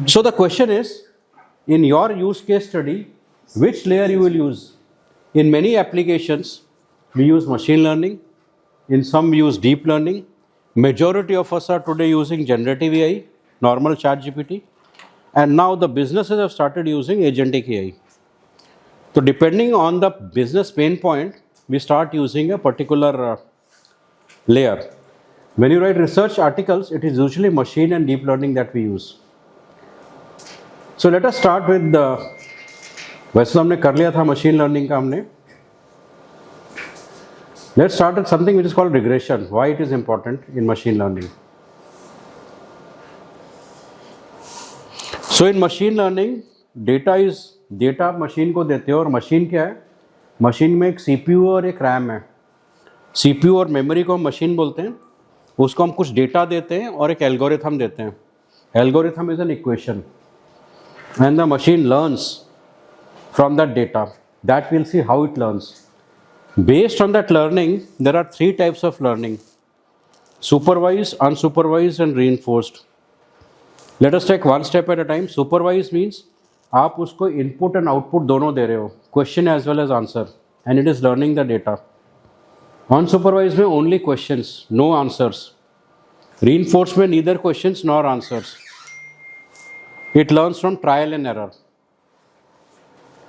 So the question is, in your use case study, which layer you will use? In many applications, we use machine learning. In some, we use deep learning. Majority of us are today using generative AI, normal chat GPT. And now the businesses have started using agentic AI. So depending on the business pain point, we start using a particular layer. When you write research articles, it is usually machine and deep learning that we use. So let us start with वैसे तो हमने कर लिया था machine learning का हमने. Let's start with something which is called regression. Why it is important in machine learning? So in machine learning, data machine को देते हो और मशीन क्या है? मशीन में एक CPU और एक RAM है. CPU और मेमोरी को हम मशीन बोलते हैं. उसको हम कुछ डेटा देते हैं और एक एल्गोरिथम देते हैं. Algorithm is an equation and the machine learns from that data. That we'll see how it learns. Based on that learning, there are three types of learning: supervised, unsupervised and reinforced. Let us take one step at a time. Supervised means आप उसको input and output दोनों दे रहे हो, question as well as answer, and it is learning the data. Unsupervised में only questions, no answers. Reinforced में neither questions nor answers. It learns from trial and error.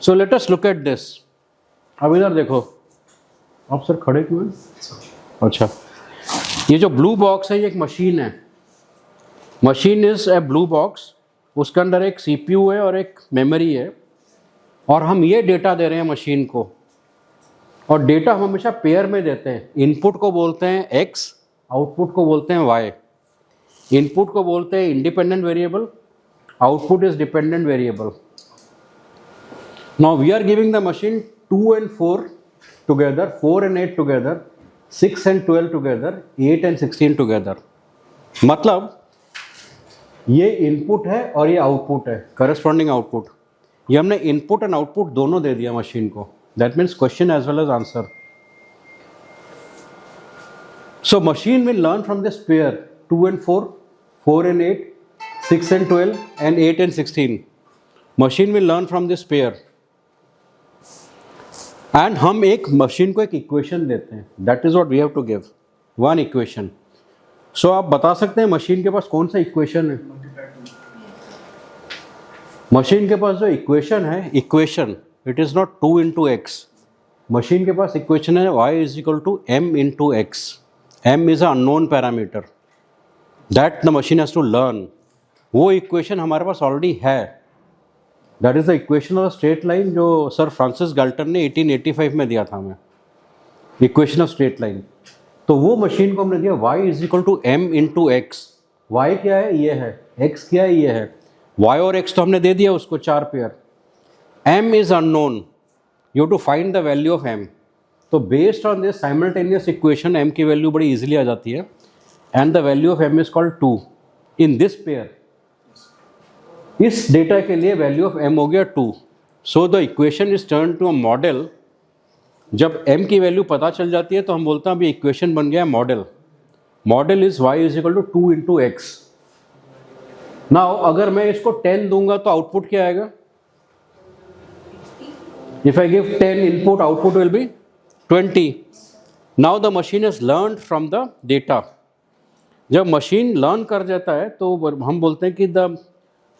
So let us look at this. अब इधर देखो. आप sir खड़े क्यों हैं? अच्छा, ये जो ब्लू बॉक्स है ये एक मशीन है. Machine is a blue box. उसके अंदर एक CPU है और एक मेमोरी है और हम ये डेटा दे रहे हैं मशीन को. और डेटा हम हमेशा पेयर में देते हैं. इनपुट को बोलते हैं X, आउटपुट को बोलते हैं Y. इनपुट को बोलते हैं independent variable, output is dependent variable. Now we are giving the machine 2 and 4 together, 4 and 8 together, 6 and 12 together, 8 and 16 together. मतलब ये इनपुट है और ये आउटपुट है, करस्पॉन्डिंग आउटपुट. ये हमने इनपुट एंड आउटपुट दोनों दे दिया मशीन को. That means question as well as answer. So machine will learn from this pair 2 and 4, 4 and 8, 6 and 12 and 8 and 16. Machine will learn from this pair. And हम एक machine को एक equation देते हैं. That is what we have to give. One equation. So आप बता सकते हैं मशीन के पास कौन सा इक्वेशन है? मशीन के पास जो इक्वेशन है, equation, it is not 2 into x. Machine के पास इक्वेशन है y is equal to m into x. m is an unknown parameter that the machine has to learn. वो इक्वेशन हमारे पास ऑलरेडी है. That is the equation of straight line जो sir Francis Galton ने 1885 में दिया था हमें. Equation of straight line. तो वो मशीन को हमने दिया y is equal to m into x. y क्या है? ये है. x क्या है? ये है. y और x तो हमने दे दिया उसको 4 pair. m is unknown. You to find the value of m. तो based on this simultaneous equation m की वैल्यू बड़ी इजीली आ जाती है. And the value of m is called 2 in this pair. इस डेटा के लिए वैल्यू ऑफ m हो गया 2. So the equation is turn to a model. जब m की वैल्यू पता चल जाती है तो हम बोलते हैं अभी इक्वेशन बन गया model. Model is y is equal to 2 into x. Now अगर मैं इसको 10 दूंगा तो आउटपुट क्या आएगा? If I give 10 input, output will be 20. Now the machine is learn from the data. जब मशीन लर्न कर जाता है तो हम बोलते हैं कि the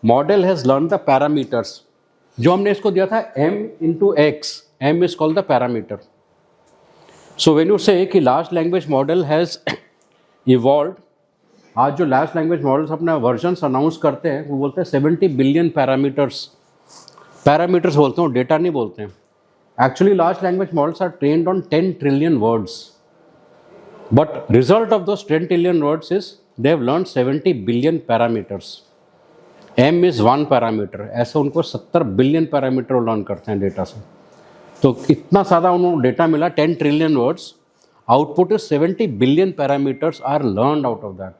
model has learn the parameters. जो हमने इसको दिया था m into x, m is called the parameter. So when you से कि large language model has evolved. आज जो लार्ज लैंग्वेज मॉडल्स अपना वर्जन्स अनाउंस करते हैं वो बोलते हैं 70 बिलियन पैरामीटर्स. पैरामीटर्स बोलते हैं, डेटा नहीं बोलते हैं. Actually large language models are trained on 10 trillion words. But result of those 10 trillion words is they have learn 70 billion parameters. m is 1 parameter. ऐसे उनको 70 बिलियन पैरामीटर लर्न करते हैं data से. तो इतना सारा उनको डेटा मिला, 10 trillion words. Output is 70 billion parameters are learned out of that.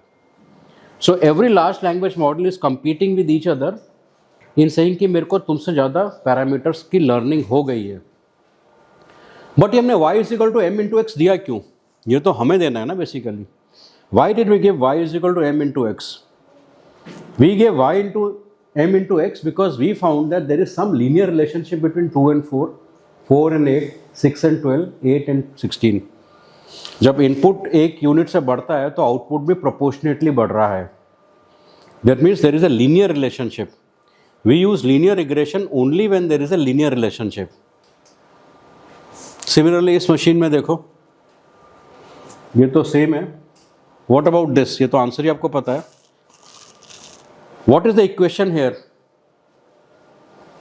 So every large language model is competing with each other in saying कि मेरे को तुमसे ज़्यादा पैरामीटर्स की लर्निंग हो गई है. बट ये हमने y is equal to m into x दिया क्यों? ये तो हमें देना है ना basically. Why did we give y is equal to m into x? We gave y into m into x because we found that there is some linear relationship between 2 and 4, 4 and 8, 6 and 12, 8 and 16. जब input एक unit से बढ़ता है तो output भी proportionately बढ़ रहा है. That means there is a linear relationship. We use linear regression only when there is a linear relationship. Similarly इस मशीन में देखो, ये तो सेम है. What about this? ये तो आंसर ही आपको पता है. What is the equation here?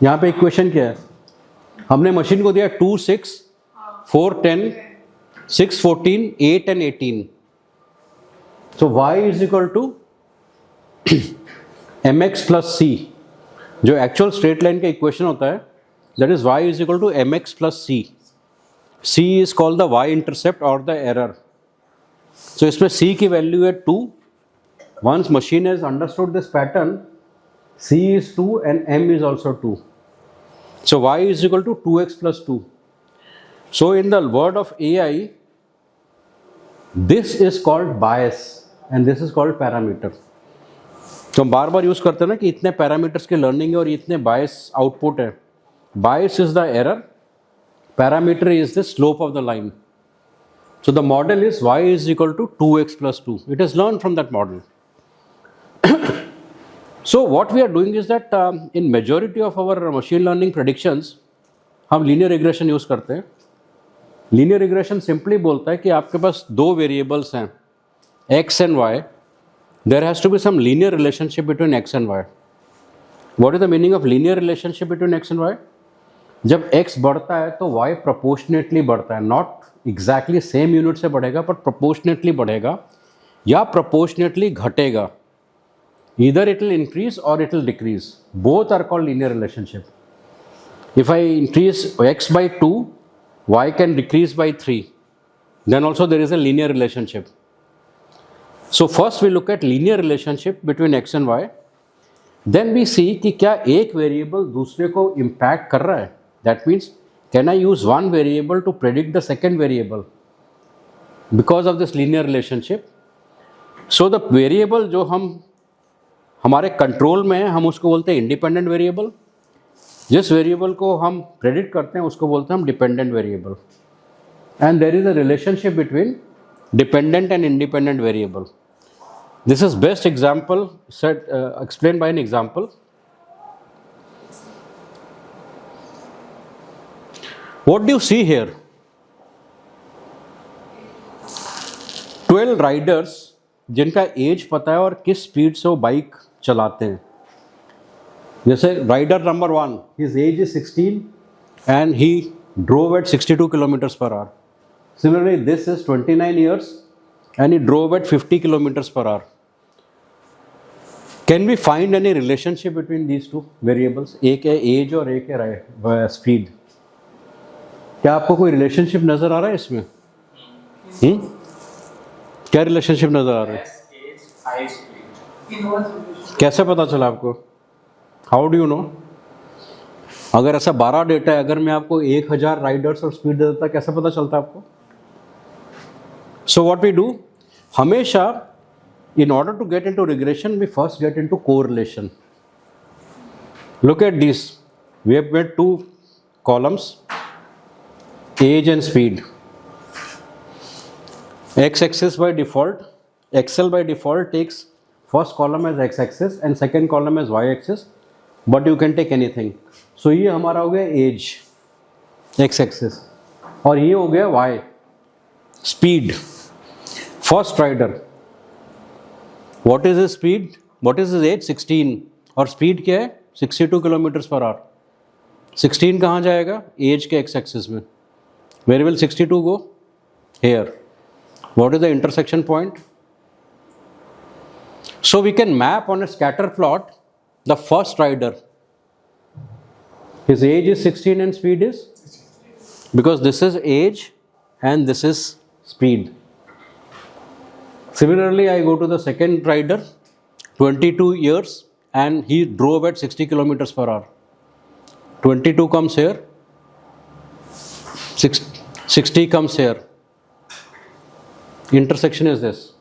यहाँ पे इक्वेशन क्या है? हमने मशीन को दिया 2, 6, 4, 10, 6, 14, 8 and 18. So y is equal to mx plus c. जो एक्चुअल स्ट्रेट लाइन का इक्वेशन होता है, that is y is equal to mx plus c. c is called the y intercept or the error. So इसमें c की value है 2. Once machine has understood this pattern, c is 2 and m is also 2. So y is equal to 2x plus 2. So in the word of AI, this is called bias and this is called parameter. तो हम बार बार use करते हैं ना कि इतने parameters के learning है और इतने बायस आउटपुट है. बायस is the error, parameter is the slope of the line. So the model is y is equal to 2x plus 2. It is learned from that model. So what we are doing is that in majority of our machine learning predictions, हम linear regression use करते हैं. Linear regression simply बोलता है कि आपके पास दो variables हैं, x and y. There has to be some linear relationship between x and y. What is the meaning of linear relationship between x and y? जब x बढ़ता है तो y proportionately बढ़ता है. Not exactly same unit से बढ़ेगा, but proportionately बढ़ेगा या proportionately घटेगा. Either it will increase or it will decrease. Both are called linear relationship. If I increase x by 2, y can decrease by 3. Then also there is a linear relationship. So first we look at linear relationship between x and y. Then we see कि क्या एक variable दूसरे को impact कर रहा है. That means can I use one variable to predict the second variable because of this linear relationship? So the variable जो हमारे कंट्रोल में है, हम उसको बोलते हैं इंडिपेंडेंट वेरिएबल. जिस वेरिएबल को हम प्रेडिक्ट करते हैं उसको बोलते हैं हम dependent variable. And there is a relationship between dependent and independent variable. This is best example set explain by an example. What do you see here? 12 riders जिनका एज पता है और किस स्पीड से वो बाइक चलाते हैं. जैसे rider number 1, his age is 16 and he drove at 62 kilometres per hour. Similarly this is 29 years and he drove at 50 kilometres per hour. Can we find any relationship between these two variables? एक है age और एक है speed. क्या आपको कोई relationship नजर आ रहा है इसमें? क्या रिलेशनशिप नजर आ रहा है? कैसे पता चला आपको? How do you know? अगर ऐसा 12 डेटा है, अगर मैं आपको 1000 राइडर्स और स्पीड दे देता, कैसे पता चलता आपको? सो व्हाट वी डू, हमेशा in order to get into regression we first get into correlation. Look at this, we have made two columns, age and speed. X-axis by default, Excel by default takes first column as x-axis and second column as y-axis, but you can take anything. So ये हमारा हो गया age, x-axis, और ये हो गया y, speed. First rider, what is his speed? What is his age? 16. और speed क्या है? 62 किलोमीटर्स पर आवर. 16 कहाँ जाएगा? एज के x-axis में. Where will 62 go? Here. What is the intersection point? So we can map on a scatter plot the first rider. His age is 16 and speed is? Because this is age and this is speed. Similarly, I go to the second rider, 22 years, and he drove at 60 kilometers per hour. 22 comes here, 60 comes here. Intersection is this.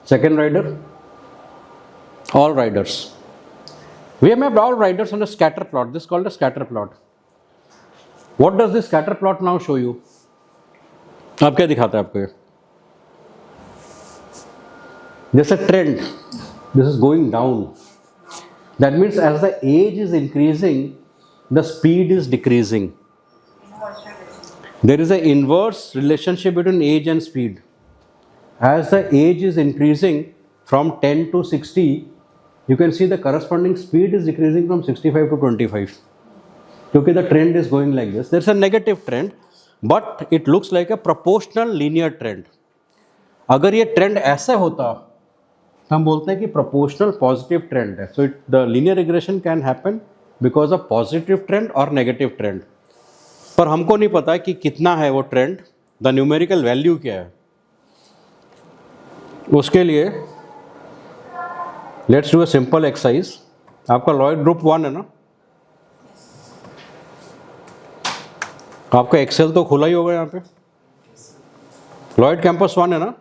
Second rider, all riders. We mapped all riders on a scatter plot. This is called a scatter plot. What does this scatter plot now show you? अब क्या दिखाता है आपको ये? There's a trend. This is going down. That means as the age is increasing, the speed is decreasing. There is an inverse relationship between age and speed. As the age is increasing from 10 to 60, you can see the corresponding speed is decreasing from 65 to 25. Because the trend is going like this. There's a negative trend, but it looks like a proportional linear trend. अगर ये trend ऐसा होता तो हम बोलते हैं कि proportional positive trend है. So the linear regression can happen because of positive trend और नेगेटिव ट्रेंड. पर हमको नहीं पता कि कितना है वो ट्रेंड, द न्यूमेरिकल वैल्यू क्या है. उसके लिए let's do a simple exercise. आपका लॉयड ग्रुप 1 है ना? आपका एक्सेल तो खुला ही होगा यहाँ पे. लॉयड कैंपस 1 है ना?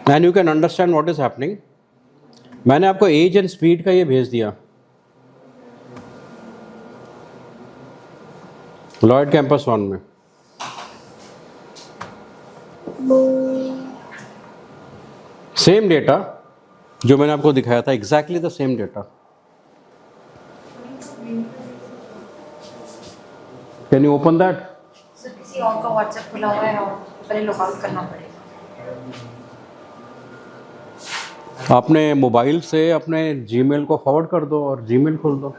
And you can understand what is happening. मैंने आपको एज एंड स्पीड का ये भेज दिया लॉयड कैंपस 1 में. सेम डेटा जो मैंने आपको दिखाया था, exactly the same data. Can you open that? Sir किसी और का व्हाट्सएप खुला हुआ है और पहले लॉग आउट करना पड़ेगा. आपने मोबाइल से अपने जीमेल को फॉरवर्ड कर दो और जीमेल खोल दो.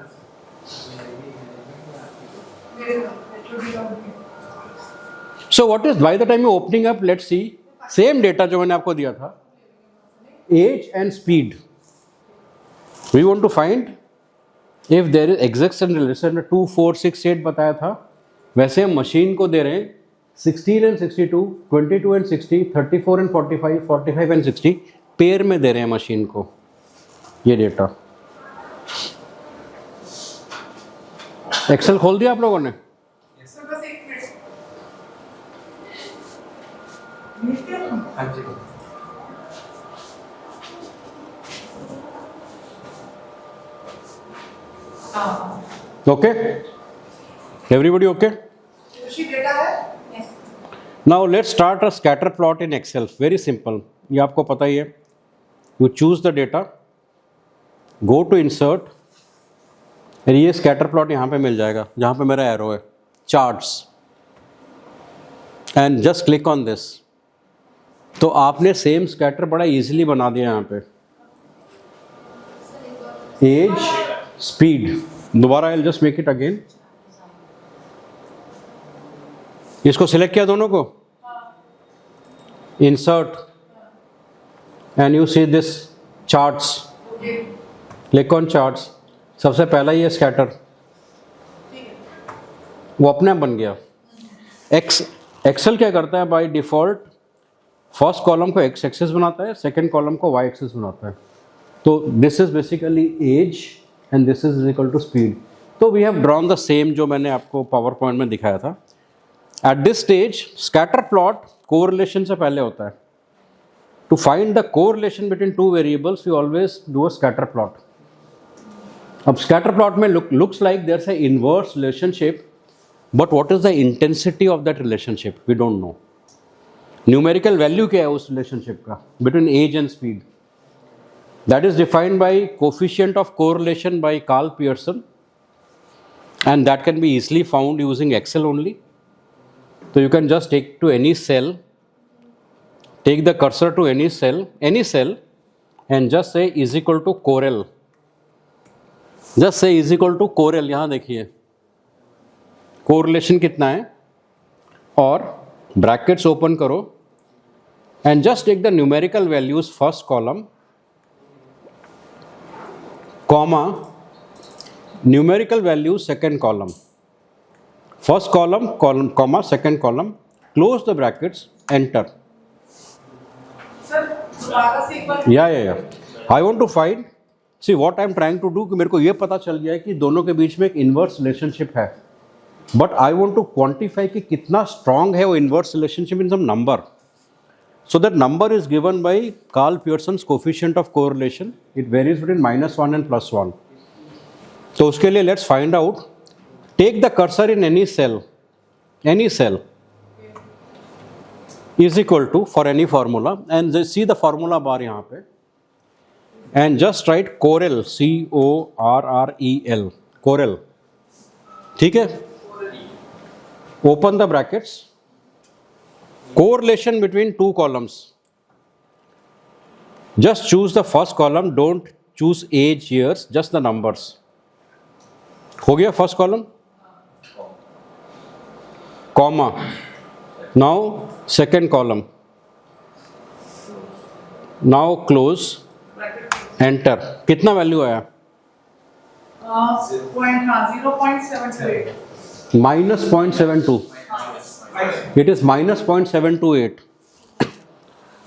So what is by the time you opening up, let's see same data जो मैंने आपको दिया था, age and speed. We want to find if there is exaction relation. 2, 4, 6, 8 बताया था. वैसे हम मशीन को दे रहे हैं 16 and 62, 22 and 60, 34 and 45, 45 and 60 pair में दे रहे हैं मशीन को ये डेटा. एक्सेल खोल दिया आप लोगों ने? Okay, everybody okay? Now let's start a scatter plot in Excel. Very simple, ये आपको पता ही है. You choose the data, go to insert, ये स्कैटर प्लॉट यहाँ पे मिल जाएगा जहाँ पे मेरा एरो है, charts, and just click on this. तो आपने सेम स्कैटर बड़ा इजीली बना दिया यहाँ पे. Age, speed. दोबारा I just make it again. इसको सिलेक्ट किया दोनों को, insert, and you see this charts. Click on charts. सबसे पहला ये स्कैटर, वो अपने आप बन गया. एक्सेल क्या करता है बाय डिफॉल्ट, फर्स्ट कॉलम को एक्स एक्सिस बनाता है, सेकंड कॉलम को वाई एक्सिस बनाता है. तो this is basically age and this is equal to speed. तो we have drawn the same जो मैंने आपको पावर पॉइंट में दिखाया था. At this stage scatter plot correlation से पहले होता है. To find the correlation between two variables we always do a scatter plot. अब स्कैटर प्लॉट में looks like there is a inverse relationship, but what is the intensity of that relationship we don't know. Numerical value क्या है उस relationship का between age and speed? That is defined by coefficient of correlation by Karl Pearson, and that can be easily found using Excel only. So you can just take to any cell, take the cursor to any cell, and just say is equal to Corel. Just say is equal to Corel. यहाँ देखिए correlation कितना है, और brackets open करो and just take the numerical values first column, comma, numerical values second column. First column, comma, second column, close the brackets, enter. Yeah. I want to find, see what I am trying to do, कि मेरे को ये पता चल गया है कि दोनों के बीच में एक inverse relationship है. But I want to quantify कि कितना स्ट्रांग है वो inverse relationship in some number. So that number is given by Karl Pearson's coefficient of correlation. It varies between -1 and +1. तो उसके लिए let's find out. Take the cursor in any cell is equal to, for any formula, and see the formula bar यहाँ पे, and just write Correl, CORREL, Correl. ठीक है? Open the brackets. Correlation between two columns. Just choose the first column, don't choose age, years, just the numbers. हो गया first column? Comma. Now second column. Now close. Enter. कितना value आया? 0.728. -0.72. It is -0.728.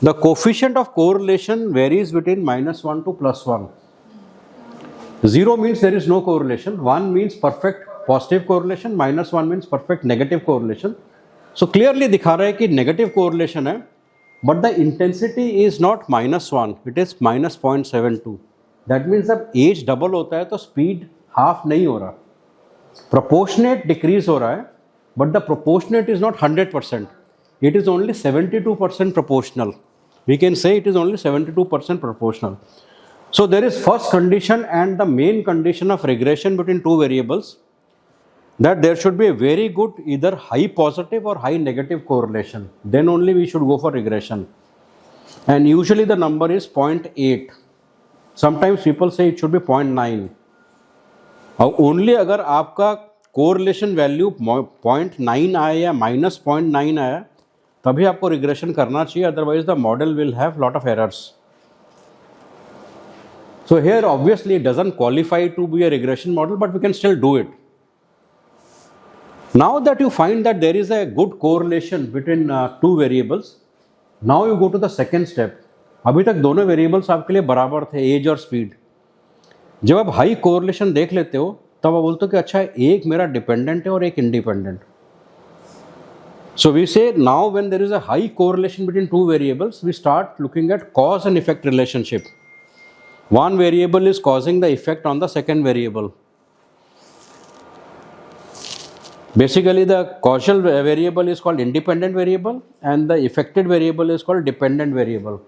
The coefficient of correlation varies between -1 to +1. 0 means there is no correlation. 1 means perfect positive correlation. -1 means perfect negative correlation. So clearly दिखा रहा है कि negative correlation है, but the intensity is not -1. It is -0.72. That means जब age double होता है तो speed half नहीं हो रहा, proportionate decrease हो रहा है. But the proportionate is not 100%. It is only 72% proportional. We can say it is only 72% proportional. So there is first condition and the main condition of regression between two variables, that there should be a very good either high positive or high negative correlation. Then only we should go for regression. And usually the number is 0.8. Sometimes people say it should be 0.9. Only अगर आपका correlation value 0.9 आया या -0.9 आया तभी आपको regression करना चाहिए, otherwise the model will have lot of errors. So here obviously it doesn't qualify to be a regression model, but we can still do it. Now that you find that there is a good correlation between two variables, now you go to the second step. अभी तक दोनों variables आपके लिए बराबर थे, as और speed. जब आप हाई कोरिलेशन देख लेते हो तब आप बोलते हो कि अच्छा एक मेरा डिपेंडेंट है और एक independent. So we say now when there is a high correlation between two variables we start looking at cause and effect relationship. One variable is causing the effect on the second variable. Basically the causal variable is called independent variable and the affected variable is called dependent variable.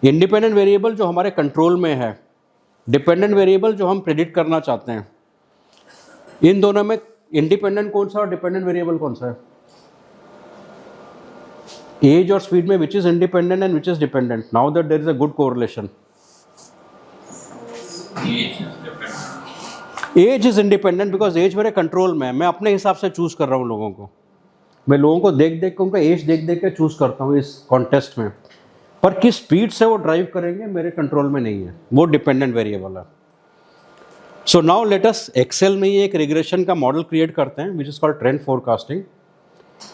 Independent variable जो हमारे control में है, dependent variable जो हम predict करना चाहते हैं. इन दोनों में इंडिपेंडेंट कौन सा और डिपेंडेंट वेरिएबल कौन सा है? एज और स्पीड में which is independent and which is dependent? Now that there is a good correlation. Age is independent because age मेरे कंट्रोल में है. मैं अपने हिसाब से चूज कर रहा हूँ लोगों को. मैं लोगों को देख देख के उनका एज देख देख के चूज करता हूँ इस कॉन्टेस्ट में, पर किस स्पीड से वो ड्राइव करेंगे मेरे कंट्रोल में नहीं है, वो डिपेंडेंट वेरिएबल है. So now let us Excel में ही एक रिग्रेशन का मॉडल क्रिएट करते हैं which is called trend forecasting.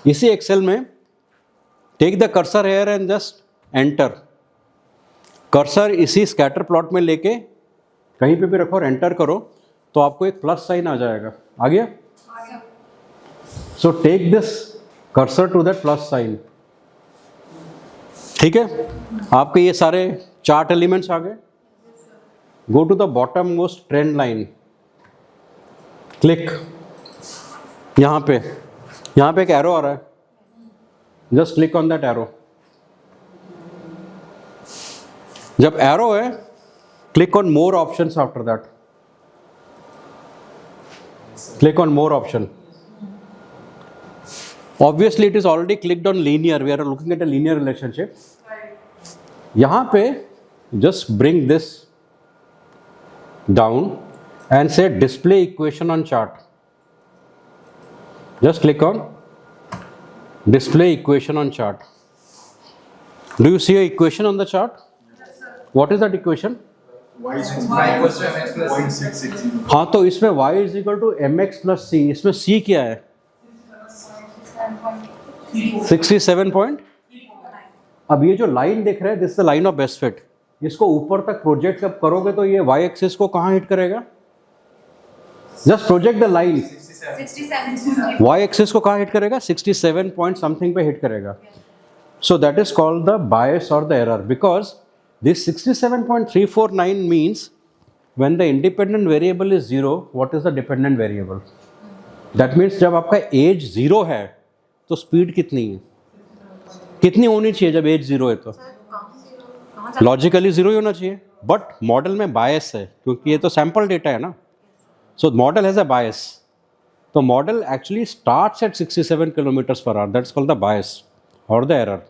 इसी एक्सेल में take the cursor here and just enter. Cursor इसी स्कैटर प्लॉट में लेके कहीं पे भी रखो और एंटर करो तो आपको एक प्लस साइन आ जाएगा. आ गया? So take this cursor to that plus sign. ठीक है, आपके ये सारे चार्ट एलिमेंट्स आ गए. Go to the bottom most trend line, click. यहाँ पे एक एरो आ रहा है, just click on that arrow. जब एरो है click on more options. After that click on more option. Obviously it is already clicked on linear. We are looking at a linear relationship. यहाँ पे just bring this down and say display equation on chart. Just click on display equation on chart. Do you see a equation on the chart? Yes, sir. What is that equation? y is equal to mx plus 0.660. हाँ, तो इसमें y is equal to mx plus c. इसमें c क्या है? 67 point. अब ये जो line देख रहे हैं, this is the line of best fit. इसको ऊपर तक प्रोजेक्ट कब करोगे तो ये y एक्सिस को कहाँ हिट करेगा? Just project the line. 67. Y axis को कहाँ हिट करेगा? 67 पॉइंट समथिंग पे हिट करेगा. So that is called the bias or the error, because this 67.349 means when the independent variable is 0, what is the dependent variable? That means जब आपका age 0 है तो speed कितनी है? कितनी होनी चाहिए जब age 0 है? तो लॉजिकली 0 ही होना चाहिए, बट मॉडल में बायस है क्योंकि ये तो सैम्पल डेटा है ना. So model has a bias. तो model actually starts at 67 kilometres per hour. That's called the bias और the error,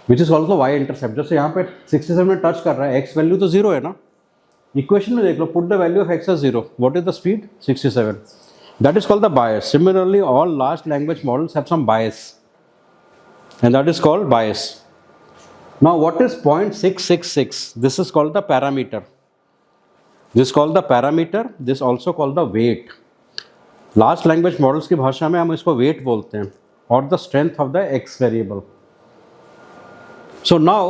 which is also y intercept. जैसे यहाँ पे 67 में टच कर रहा है, एक्स वैल्यू तो 0 है ना. इक्वेशन में देख लो, put the value of x as 0. What is the speed? 67. That is called the bias. Similarly all large language models have some bias and that is called bias. Now what is 0.666? This is called the parameter. This is called the parameter. This also called the weight. Large language models की भाषा में हम इसको weight बोलते हैं, or the strength of the x variable. So now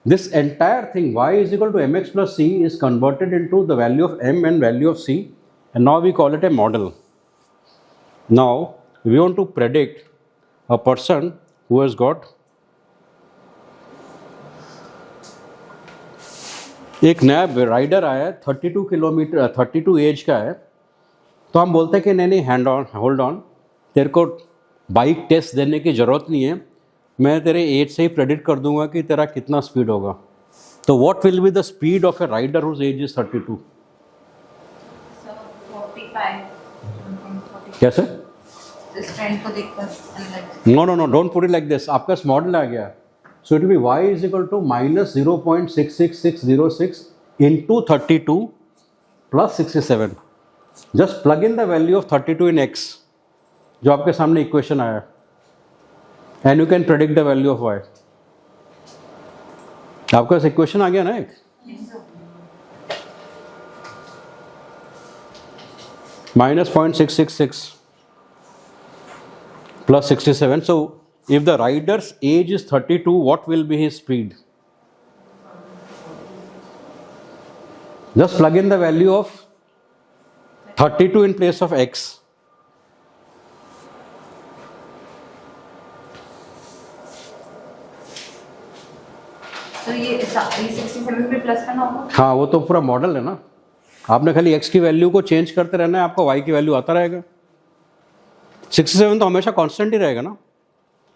this entire thing y is equal to mx plus c is converted into the value of m and value of c, and now we call it a model. Now we want to predict a person who has got एक नया rider आया है, 32 kilometre 32 as का है. तो हम बोलते हैं कि नहीं होल्ड ऑन, तेरे को बाइक टेस्ट देने की ज़रूरत नहीं है, मैं तेरे एज से ही प्रेडिक्ट कर दूंगा कि तेरा कितना स्पीड होगा. तो what will be the speed of a rider whose age is 32? So 45. कैसे? इस ट्रेंड को देखकर no, don't put it like this. आपका मॉडल आ गया, so it be y is equal to minus 0.66606 into 32 plus 67. Just plug in the value of 32 in x, जो आपके सामने इक्वेशन आया, and you can predict the value of y. आपका equation आ गया ना एक, minus 0.666 plus 67. So if the rider's age is 32, what will be his speed? Just plug in the value of 32 in place of x. तो ये 67 पे plus करना होगा. हाँ, वो तो पूरा मॉडल है ना. आपने खाली x की वैल्यू को चेंज करते रहना है, आपका y की वैल्यू आता रहेगा. 67 तो हमेशा कांस्टेंट ही रहेगा ना,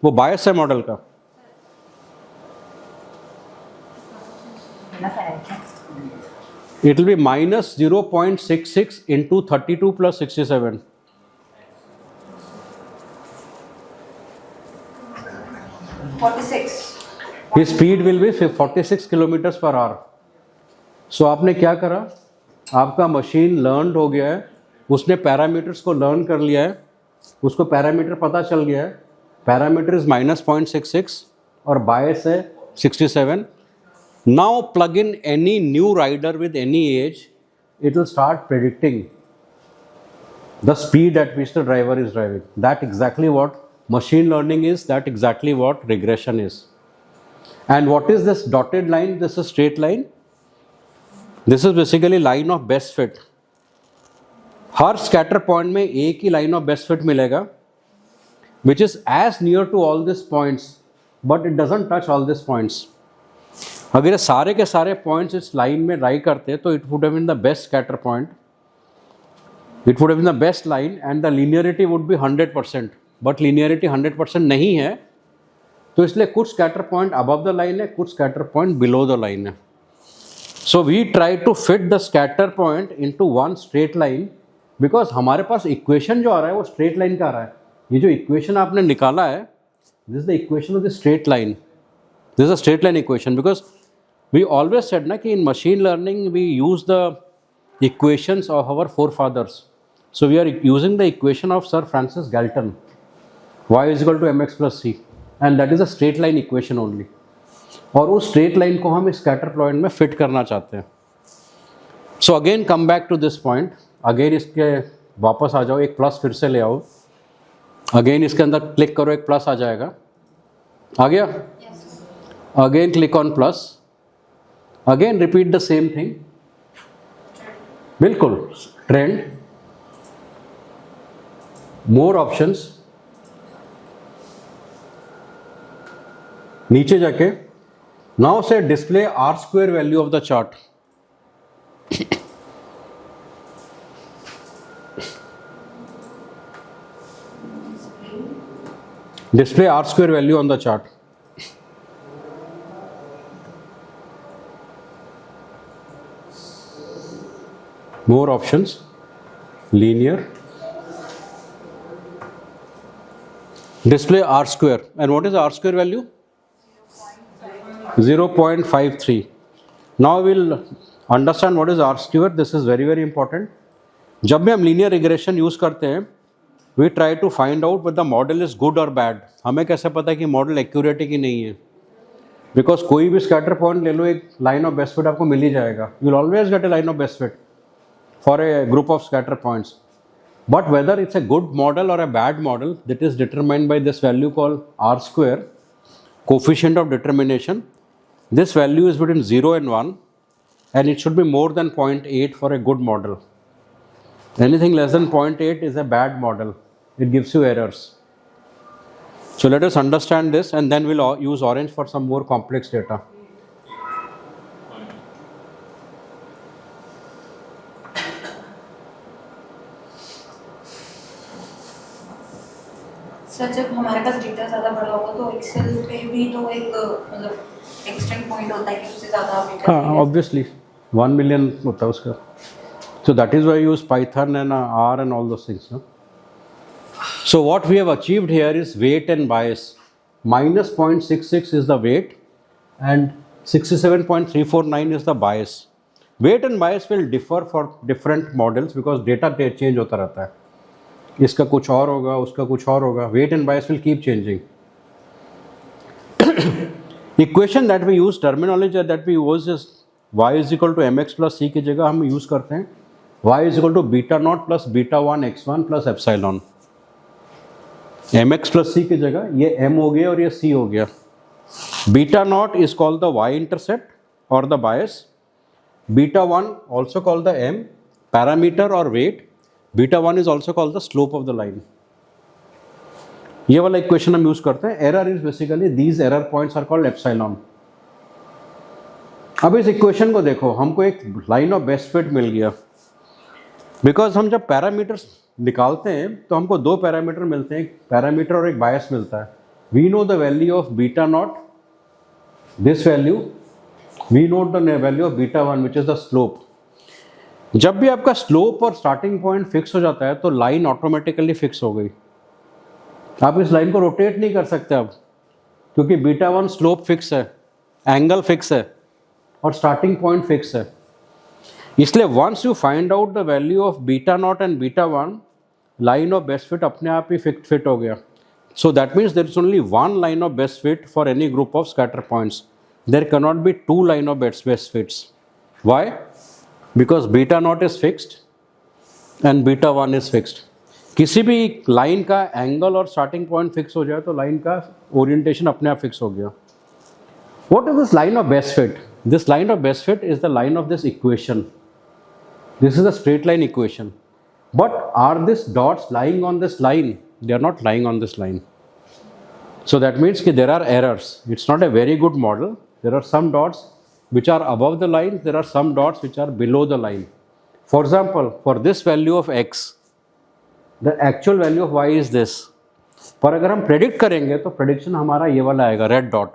वो बायस है मॉडल का. It will be minus 0.66 into 32 plus 67. His speed will be 46 kilometres per hour. So आपने क्या करा, आपका मशीन लर्न हो गया है, उसने पैरामीटर्स को लर्न कर लिया है, उसको पैरामीटर पता चल गया है. पैरामीटर इज माइनस 0.66 और बायस है 67. Now plug in any new rider with any age, it will start predicting the speed at which the driver is driving. That exactly what machine learning is, that exactly what regression is. And what is this dotted line? This is straight line. This is basically line of best fit. हर scatter point में एक ही line of best fit मिलेगा, which is as near to all this points, but it doesn't touch all this points. अगर ये सारे के सारे पॉइंट्स इस लाइन में लाई करते तो it would have been the best scatter point, it would have been the best line, and the linearity would be 100%. But linearity 100% नहीं है, तो इसलिए कुछ scatter point above the line है, कुछ scatter point below the line है. So we try to fit the scatter point into one straight line, because हमारे पास इक्वेशन जो आ रहा है वो स्ट्रेट लाइन का आ रहा है. ये जो इक्वेशन आपने निकाला है, this is the equation of the straight line. This is a straight line equation, because we always said ना कि in machine learning we use the equations of our forefathers. So we are using the equation of sir Francis Galton, y is equal to mx plus c, and that is a straight line equation only. और उस straight line को हम इस scatter point में fit करना चाहते हैं. So again come back to this point, again इसके वापस आ जाओ, एक प्लस फिर से ले आओ, अगेन इसके अंदर क्लिक करो, एक प्लस आ जाएगा. आ गया? Again click on plus, again repeat the same thing. बिल्कुल ट्रेंड, मोर ऑप्शंस, नीचे जाके now say display R square value of the chart. Display R square value on the chart. More options, linear, display R square. And what is the R square value? 0.53. Now we'll understand what is R square. This is very very important. जब भी हम linear regression use करते हैं, we try to find out whether the model is good और bad. हमें कैसे पता है कि मॉडल एक्यूरेट है कि नहीं है? बिकॉज कोई भी स्कैटर पॉइंट ले लो, एक लाइन ऑफ बेस्ट फिट आपको मिल ही जाएगा. You will always get a line of best fit for a group of scatter points. But whether it's a good model और a bad model, that is determined by this value called R square, coefficient of determination. This value is between 0 and 1 and it should be more than 0.8 for a good model. Anything less than 0.8 is a bad model. It gives you errors. So let us understand this and then we'll use orange for some more complex data. Sir जब हमारे पास data ज़्यादा बड़ा होगा तो Excel पे भी तो एक मतलब एक्सटेंड पॉइंट होता है कि उससे ज़्यादा डेटा. हाँ, obviously 1 million होता है उसका. So that is why I use Python and R and all those things. No? So what we have achieved here is weight and bias. Minus 0.66 is the weight and 67.349 is the bias. Weight and bias will differ for different models because data change होता रहता है. इसका कुछ और होगा, उसका कुछ और होगा. Weight and bias will keep changing. Equation that we use, terminology that we use is y is equal to mx plus c की जगह हम यूज़ करते हैं y is equal to beta naught plus beta 1 x1 plus epsilon. mx plus c की जगह ये m हो गया और ये c हो गया. Beta naught is called the y intercept or the bias. Beta 1 also called the m parameter or weight. Beta 1 is also called the slope of the line. ये वाला इक्वेशन हम यूज करते हैं. Error is basically these error points are called epsilon. अब इस equation को देखो, हमको एक लाइन ऑफ बेस्ट फिट मिल गया. बिकॉज हम जब पैरामीटर्स निकालते हैं तो हमको दो पैरामीटर मिलते हैं, एक पैरामीटर और एक बायस मिलता है. We know the value of beta nought, this value. We note the value of beta 1 which is the slope. जब भी आपका स्लोप और स्टार्टिंग पॉइंट फिक्स हो जाता है तो लाइन ऑटोमेटिकली फिक्स हो गई. आप इस लाइन को रोटेट नहीं कर सकते अब, क्योंकि बीटा 1 स्लोप फिक्स है, एंगल फिक्स है और स्टार्टिंग पॉइंट फिक्स है. इसलिए once you find out the value of beta nought and beta 1, line of best fit अपने आप ही फिट हो गया. So that means there is only one line of best fit for any group of scatter points. There can not be two line of best fits. Why? Because beta not is fixed and beta 1 is fixed. किसी भी line का angle और starting point fix हो जाए तो line का orientation अपने आप फिक्स हो गया. What is this line of best fit? This line of best fit is the line of this equation. This is a straight line equation. But are these dots lying on this line? They are not lying on this line. So that means कि there are errors. It's not a very good model. There are some dots which are above the line, there are some dots which are below the line. For example, for this value of x, the actual value of y is this. पर अगर हम predict करेंगे तो prediction हमारा ये वाला आएगा, red dot.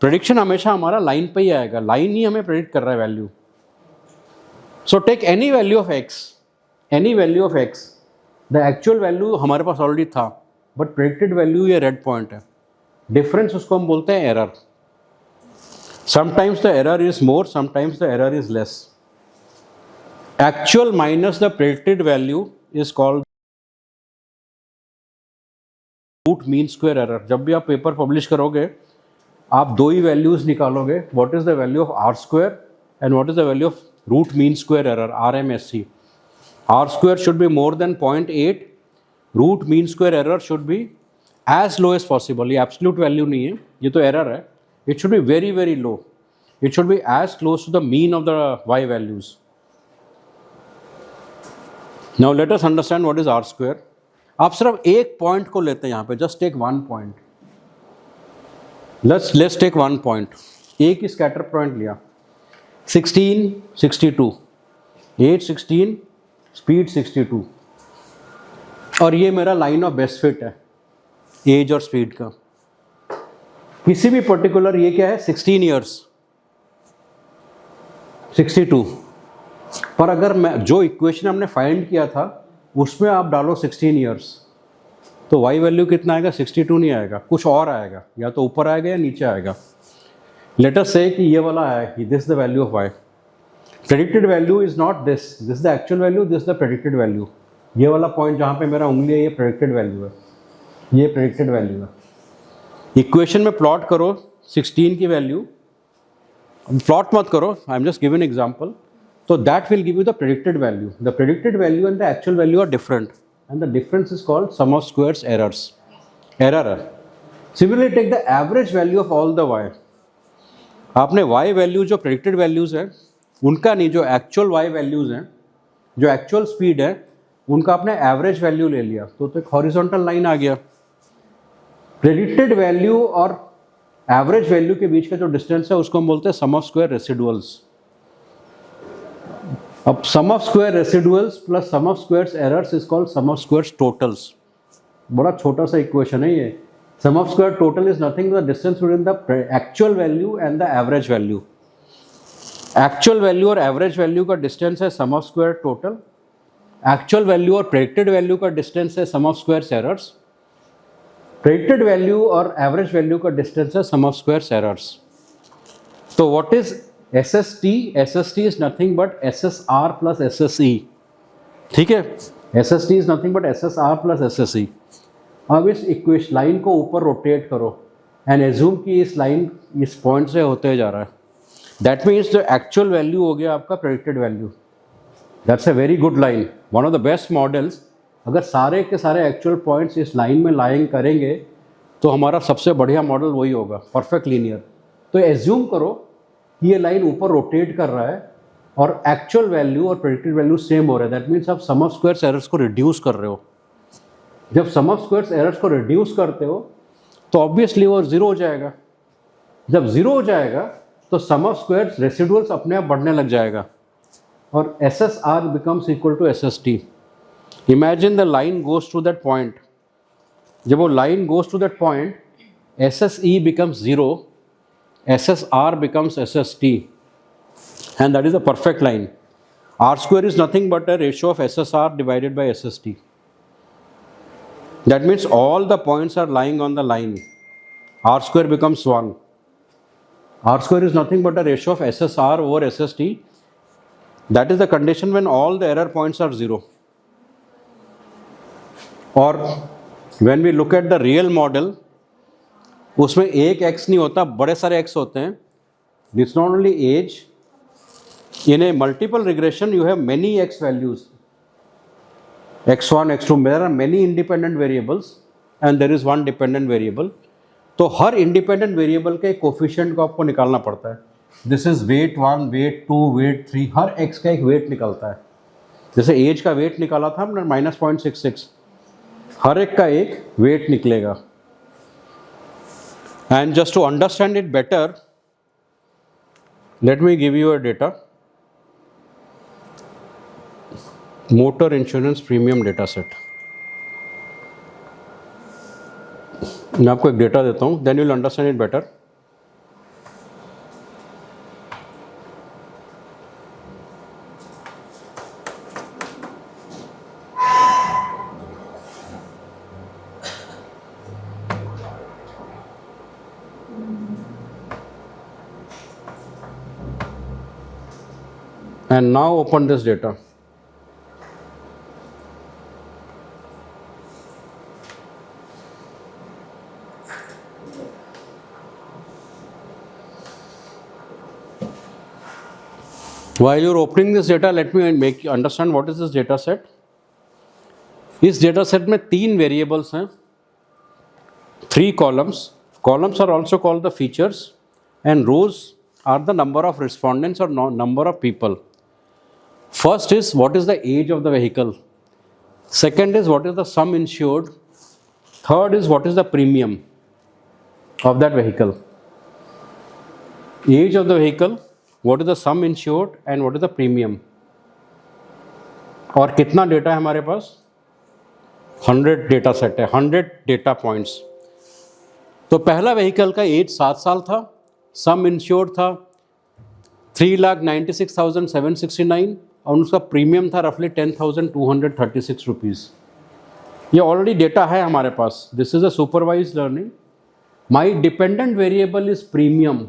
Prediction हमेशा हमारा लाइन पे ही आएगा, लाइन ही हमें प्रेडिक्ट कर रहा है value. So take any value of x, any value of x. The actual value हमारे पास ऑलरेडी था, बट प्रेडिक्टेड वैल्यू ये रेड पॉइंट है. डिफरेंस उसको हम बोलते हैं error. Sometimes the error is more, sometimes the error is less. Actual minus the predicted value is called root mean square error. जब भी आप पेपर पब्लिश करोगे आप दो ही वैल्यूज निकालोगे. What is the value of R square and what is the value of root mean square error, RMSE. R square should be more than 0.8. Root mean square error should be as low as possible. ये absolute value नहीं है, ये तो error है. It should be very very low. It should be as close to the mean of the y values. Now let us understand what is R square. आप सिर्फ एक point को लेते हैं यहाँ पे, just take one point, let's take one point, एक ही स्कैटर पॉइंट लिया, 16 62, एज 16, स्पीड 62, और ये मेरा लाइन ऑफ बेस्ट फिट है एज और स्पीड का। किसी भी पर्टिकुलर, ये क्या है 16 ईयर्स 62, पर अगर मैं जो इक्वेशन हमने फाइंड किया था उसमें आप डालो 16 ईयर्स, तो y वैल्यू कितना आएगा, 62 नहीं आएगा, कुछ और आएगा, या तो ऊपर आएगा या नीचे आएगा। लेट अस से कि ये वाला आया कि this is the value of y, predicted value is not this is the actual value, this is the predicted value. ये वाला पॉइंट जहाँ पे मेरा उंगली है ये प्रेडिक्टेड वैल्यू है, ये प्रेडिक्टेड वैल्यू है। इक्वेशन में प्लॉट करो 16 की वैल्यू, प्लॉट मत करो, I am just giving example, so that will give you the predicted value. The predicted value and the actual value are different, and the difference is called sum of squares errors. Error. Similarly, take the average value of all the y. आपने y value जो predicted values है उनका नहीं, जो actual y values हैं, जो actual speed है, उनका आपने average value ले लिया, तो एक horizontal line आ गया। predicted value और average value के बीच का जो distance है उसको हम बोलते हैं sum of square residuals। अब sum of square residuals plus sum of squares errors is called sum of squares totals. बड़ा छोटा सा इक्वेशन है ये। Sum of square total is nothing the distance between the actual value and the average value. Actual value और average value का distance है sum of square total, actual value और predicted value का डिस्टेंस है sum of squares errors, predicted value और average value का distance है sum of squares errors. तो what is SST? SST is nothing but SSR plus SSE, ठीक है। SST is nothing but SSR plus SSE। अब इस equation line को ऊपर रोटेट करो एंड एज्यूम कि इस लाइन इस पॉइंट से होते जा रहा है, that means the actual value हो गया आपका predicted value. That's a very good line, one of the best models. अगर सारे के सारे एक्चुअल पॉइंट्स इस लाइन में लाइंग करेंगे तो हमारा सबसे बढ़िया मॉडल वही होगा, परफेक्ट लीनियर। तो एज्यूम करो ये लाइन ऊपर रोटेट कर रहा है और एक्चुअल वैल्यू और प्रेडिक्टेड वैल्यू सेम हो रहा है, दैट मीन्स आप सम ऑफ स्क्वायर्स एरर्स को रिड्यूस कर रहे हो। जब सम ऑफ स्क्वायर्स एरर्स को रिड्यूस करते हो तो ऑब्वियसली वो जीरो हो जाएगा। जब जीरो हो जाएगा तो सम ऑफ स्क्वायर्स रेसिडुअल्स अपने आप बढ़ने लग जाएगा और SSR becomes equal to SST। Imagine the line goes to that point, जब वो line goes to that point SSE becomes 0, SSR becomes SST, and that is a perfect line. R square is nothing but a ratio of SSR divided by SST. That means all the points are lying on the line. R square becomes 1. R square is nothing but a ratio of SSR over SST. That is the condition when all the error points are 0. Or when we look at the real model, उसमें एक x नहीं होता, बड़े सारे x होते हैं। This not only age, in a multiple regression you have many x values, x1 x2, there are many independent variables and there is one dependent variable. तो हर इंडिपेंडेंट वेरिएबल के कोफिशिएंट को आपको निकालना पड़ता है। This is weight 1, weight 2, weight 3, हर x का एक वेट निकलता है। जैसे एज का वेट निकाला था हमने -0.66, हर एक का एक वेट निकलेगा। And just to understand it better, let me give you a data. Motor insurance premium data set. मैं आपको एक डेटा देता हूँ, then you'll understand it better. And now open this data. While you're opening this data, let me make you understand what is this data set. इस data set में 3 variables हैं, 3 columns. Columns are also called the features, and rows are the number of respondents or number of people. First is what is the age of the vehicle. Second is what is the sum insured. Third is what is the premium of that vehicle. Age of the vehicle, what is the sum insured and what is the premium. और कितना data है हमारे पास? 100 data set है, 100 data points. तो पहला vehicle का as 7 साल था, सम इंश्योर्ड था 3,96,769 और उसका प्रीमियम था रफली 10,236 रुपीज़. ये ऑलरेडी डेटा है हमारे पास. This is a supervise learning. My dependent variable is premium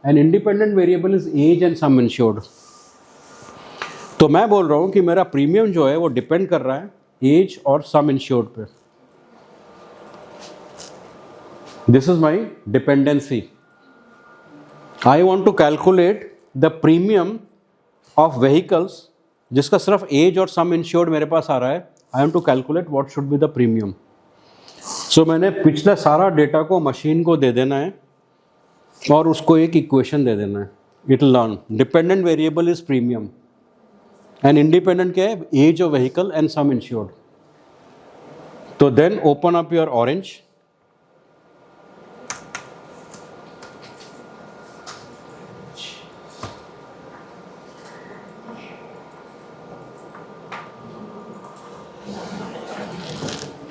and independent variable is age and sum insured. तो मैं बोल रहा हूँ कि मेरा प्रीमियम जो है वो डिपेंड कर रहा है एज और सम इंश्योर्ड पे. This is my dependency. I want to calculate the premium of vehicles जिसका सिर्फ एज और सम इंश्योर्ड मेरे पास आ रहा है. I am to calculate what should be the premium. So मैंने पिछले सारा डेटा को मशीन को दे देना है और उसको एक इक्वेशन दे देना है. It will learn dependent variable is premium and independent क्या है? Age of vehicle and sum insured. तो then open up your Orange.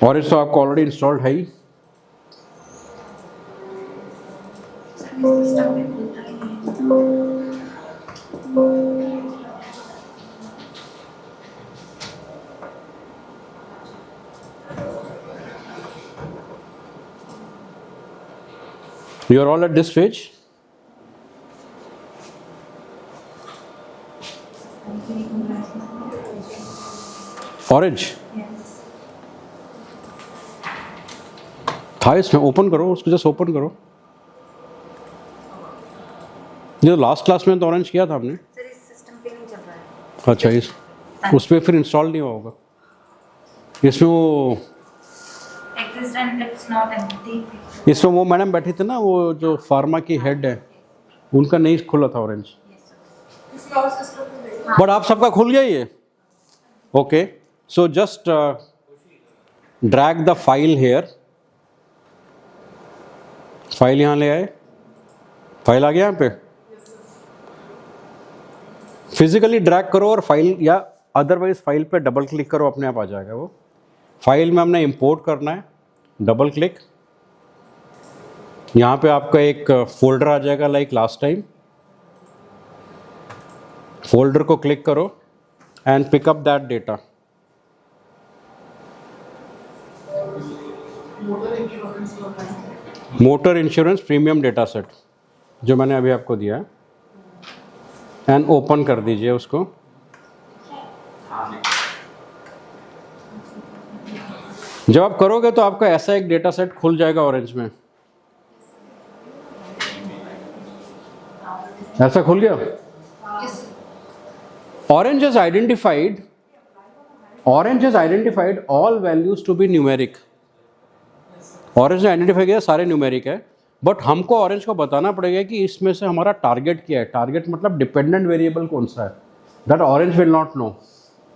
Orange तो आपको ऑलरेडी इंस्टॉल्ड है ही. सिस्टम में खुलता ही नहीं. You are all at this page. Orange था इसमें. ओपन करो उसको, जस्ट ओपन करो. ये लास्ट क्लास में तो ऑरेंज किया था आपने. सर इस सिस्टम पे नहीं चल रहा है. अच्छा, इस उस पर फिर इंस्टॉल नहीं हुआ होगा. इसमें वो Exist and it's not empty. इसमें वो मैडम बैठी थी ना, वो जो फार्मा की हेड है, उनका नहीं खुला था ऑरेंज. बट आप सबका खुल गया ये. Okay, so just drag the file hair. File यहाँ ले आए. फाइल आ गया यहाँ पे. फिजिकली ड्रैग करो और फाइल, या अदरवाइज फाइल पे डबल क्लिक करो, अपने आप आ जाएगा वो. फाइल में हमने इंपोर्ट करना है. Double click. यहाँ पे आपका एक फोल्डर आ जाएगा लाइक लास्ट टाइम. फोल्डर को क्लिक करो and pick up that data. Motor insurance premium data set जो मैंने अभी आपको दिया है, एंड ओपन कर दीजिए उसको. जब आप करोगे तो आपका ऐसा एक डेटा सेट खुल जाएगा ऑरेंज में. ऐसा खुल गया. Orange has identified all values to be numeric. Orange ने आइडेंटिफाई किया सारे न्यूमेरिक है. बट हमको ऑरेंज को बताना पड़ेगा कि इसमें से हमारा टारगेट क्या है. टारगेट मतलब डिपेंडेंट वेरिएबल कौन सा है. That Orange will not know.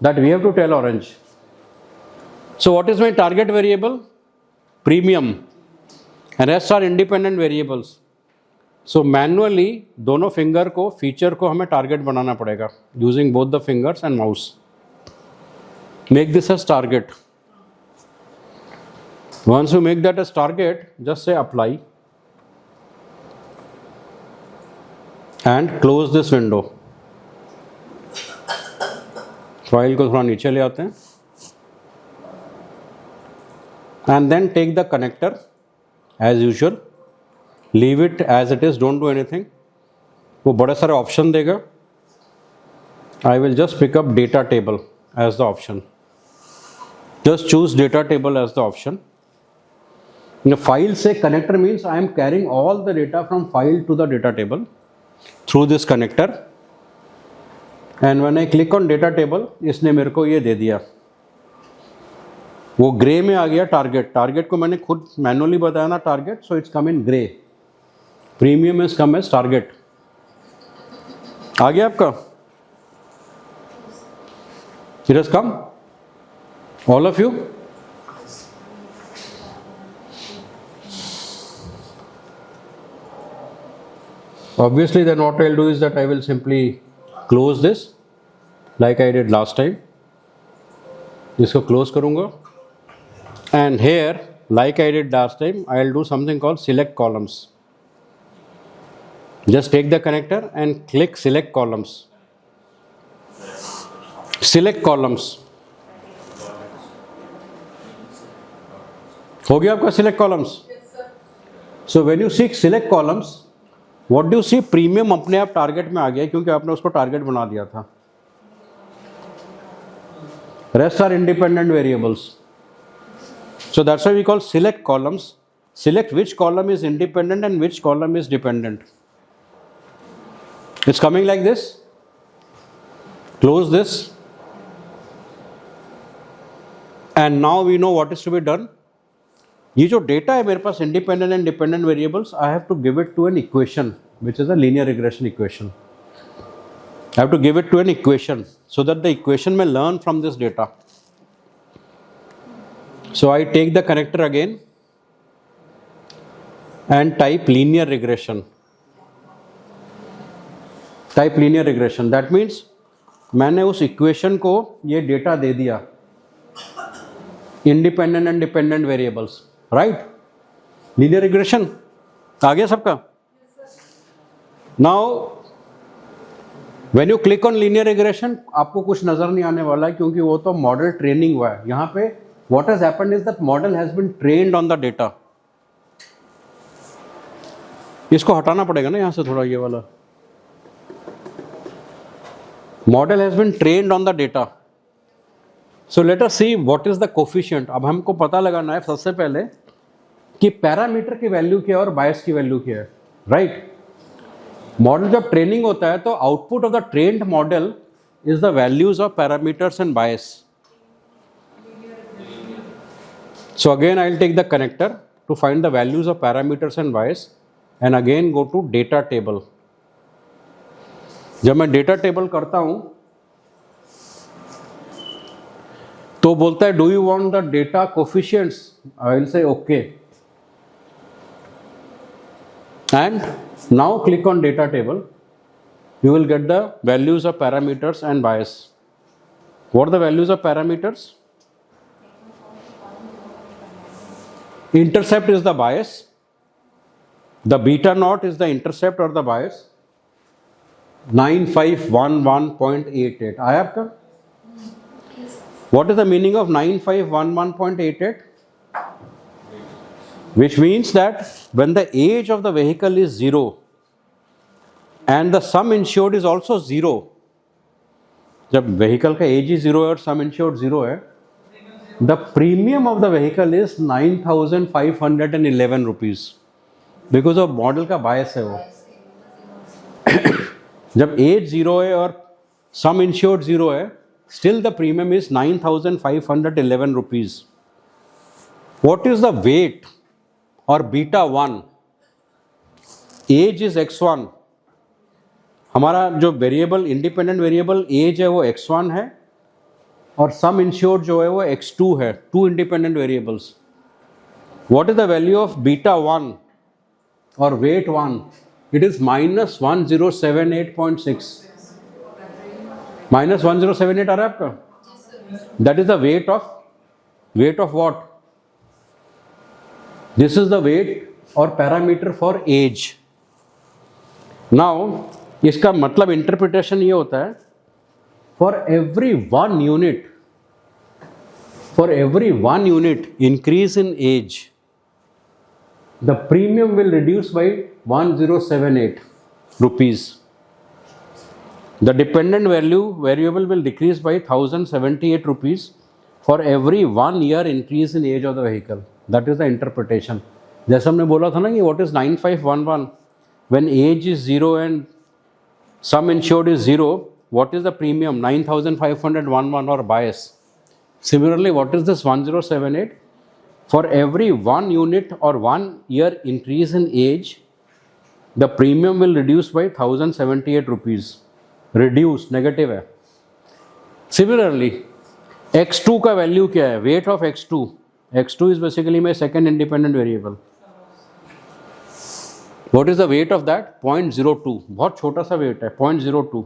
That we have to tell Orange. So what is my target variable? Premium. And rest are independent variables. So manually दोनों फिंगर को, फीचर को हमें टारगेट बनाना पड़ेगा using both the fingers and mouse. Make this as target. Once you make that as target, just say apply and close this window. File को थोड़ा नीचे ले आते हैं. And then take the connector as usual. Leave it as it is. Don't do anything. वो बड़े सारे option देगा. I will just pick up data table as the option. Just choose data table as the option. The file say connector means I am carrying all the data from file to the data table through this connector. And when I click on data table, इसने मेरे को ये दे दिया. वो grey में आ गया target. Target को मैंने खुद मैनुअली बताया ना target, so it's come in grey. Premium is come as target. आ गया आपका. It has come. All of you? Obviously, then what I'll do is that I will simply close this like I did last time. इसको close करूँगा. And here, like I did last time, I'll do something called select columns. Just take the connector and click select columns. Select columns. हो गया आपका select columns? Yes, sir. So when you see select columns, what do you see? Premium अपने आप target में आ गया क्योंकि आपने उसको टारगेट बना दिया था. Rest are independent variables. So that's why we call select columns. Select which column is independent and which column is dependent. It's coming like this. Close this. And now we know what is to be done. ये जो data है मेरे पास independent and dependent variables, I have to give it to an equation which is a linear regression equation. I have to give it to an equation so that the equation may learn from this data. So I take the connector again and type linear regression. Type linear regression. That means मैंने उस equation को ये data दे दिया, independent and dependent variables, right? Linear regression आ गया सबका? Now When you click on linear regression, आपको कुछ नजर नहीं आने वाला है क्योंकि वो तो मॉडल ट्रेनिंग हुआ है. यहाँ पे what has happened is that model has been trained on the data. इसको हटाना पड़ेगा ना यहाँ से थोड़ा, ये वाला. Model has been trained on the data. So let us see what is the coefficient. अब हमको पता लगाना है सबसे पहले कि पैरामीटर की वैल्यू क्या है और बायस की वैल्यू क्या है, राइट? मॉडल जब ट्रेनिंग होता है तो output of the trained model is the values of parameters and bias. So again I will take the connector to find the values of parameters and bias and again go to data table. जब मैं data table करता हूं तो बोलता है do you want the data coefficients. I will say okay and now click on data table. You will get the values of parameters and bias. What are the values of parameters? Intercept is the bias. The beta naught is the intercept or the bias. 9511.88. I have come. What is the meaning of 9511.88? Which means that when the age of the vehicle is 0 and the sum insured is also 0, जब vehicle का age is 0 और sum insured 0 है, the premium of the vehicle is 9,511 rupees because of model का bias है वो. जब age 0 है और sum insured 0 है, still the premium is 9,511 rupees. What is the weight और बीटा 1? Age is x1. हमारा जो वेरिएबल इंडिपेंडेंट वेरिएबल एज है वो x1 है और सम इंश्योर्ड जो है वो x2 है. Two independent variables. What is the value of beta 1 और वेट 1? It is -1078.6. -1078 आ रहा है आपका? That is the weight of what? This is the weight or parameter for age. Now, इसका मतलब इंटरप्रिटेशन ये होता है for every one unit increase in age, the premium will reduce by 1078 rupees. The dependent variable will decrease by 1078 rupees for every 1 year increase in age of the vehicle. That is the interpretation. जैसे हमने बोला था ना कि what is 9511? When age is 0 and sum insured is 0, what is the premium? 9,511 or bias. Similarly, what is this 1078? For every 1 unit or 1 year increase in age, the premium will reduce by 1078 rupees. Reduce, negative है. Similarly, x2 का value क्या है, weight of x2, x2 is basically my second independent variable. What is the weight of that? 0.02. बहुत छोटा सा wait है, 0.02.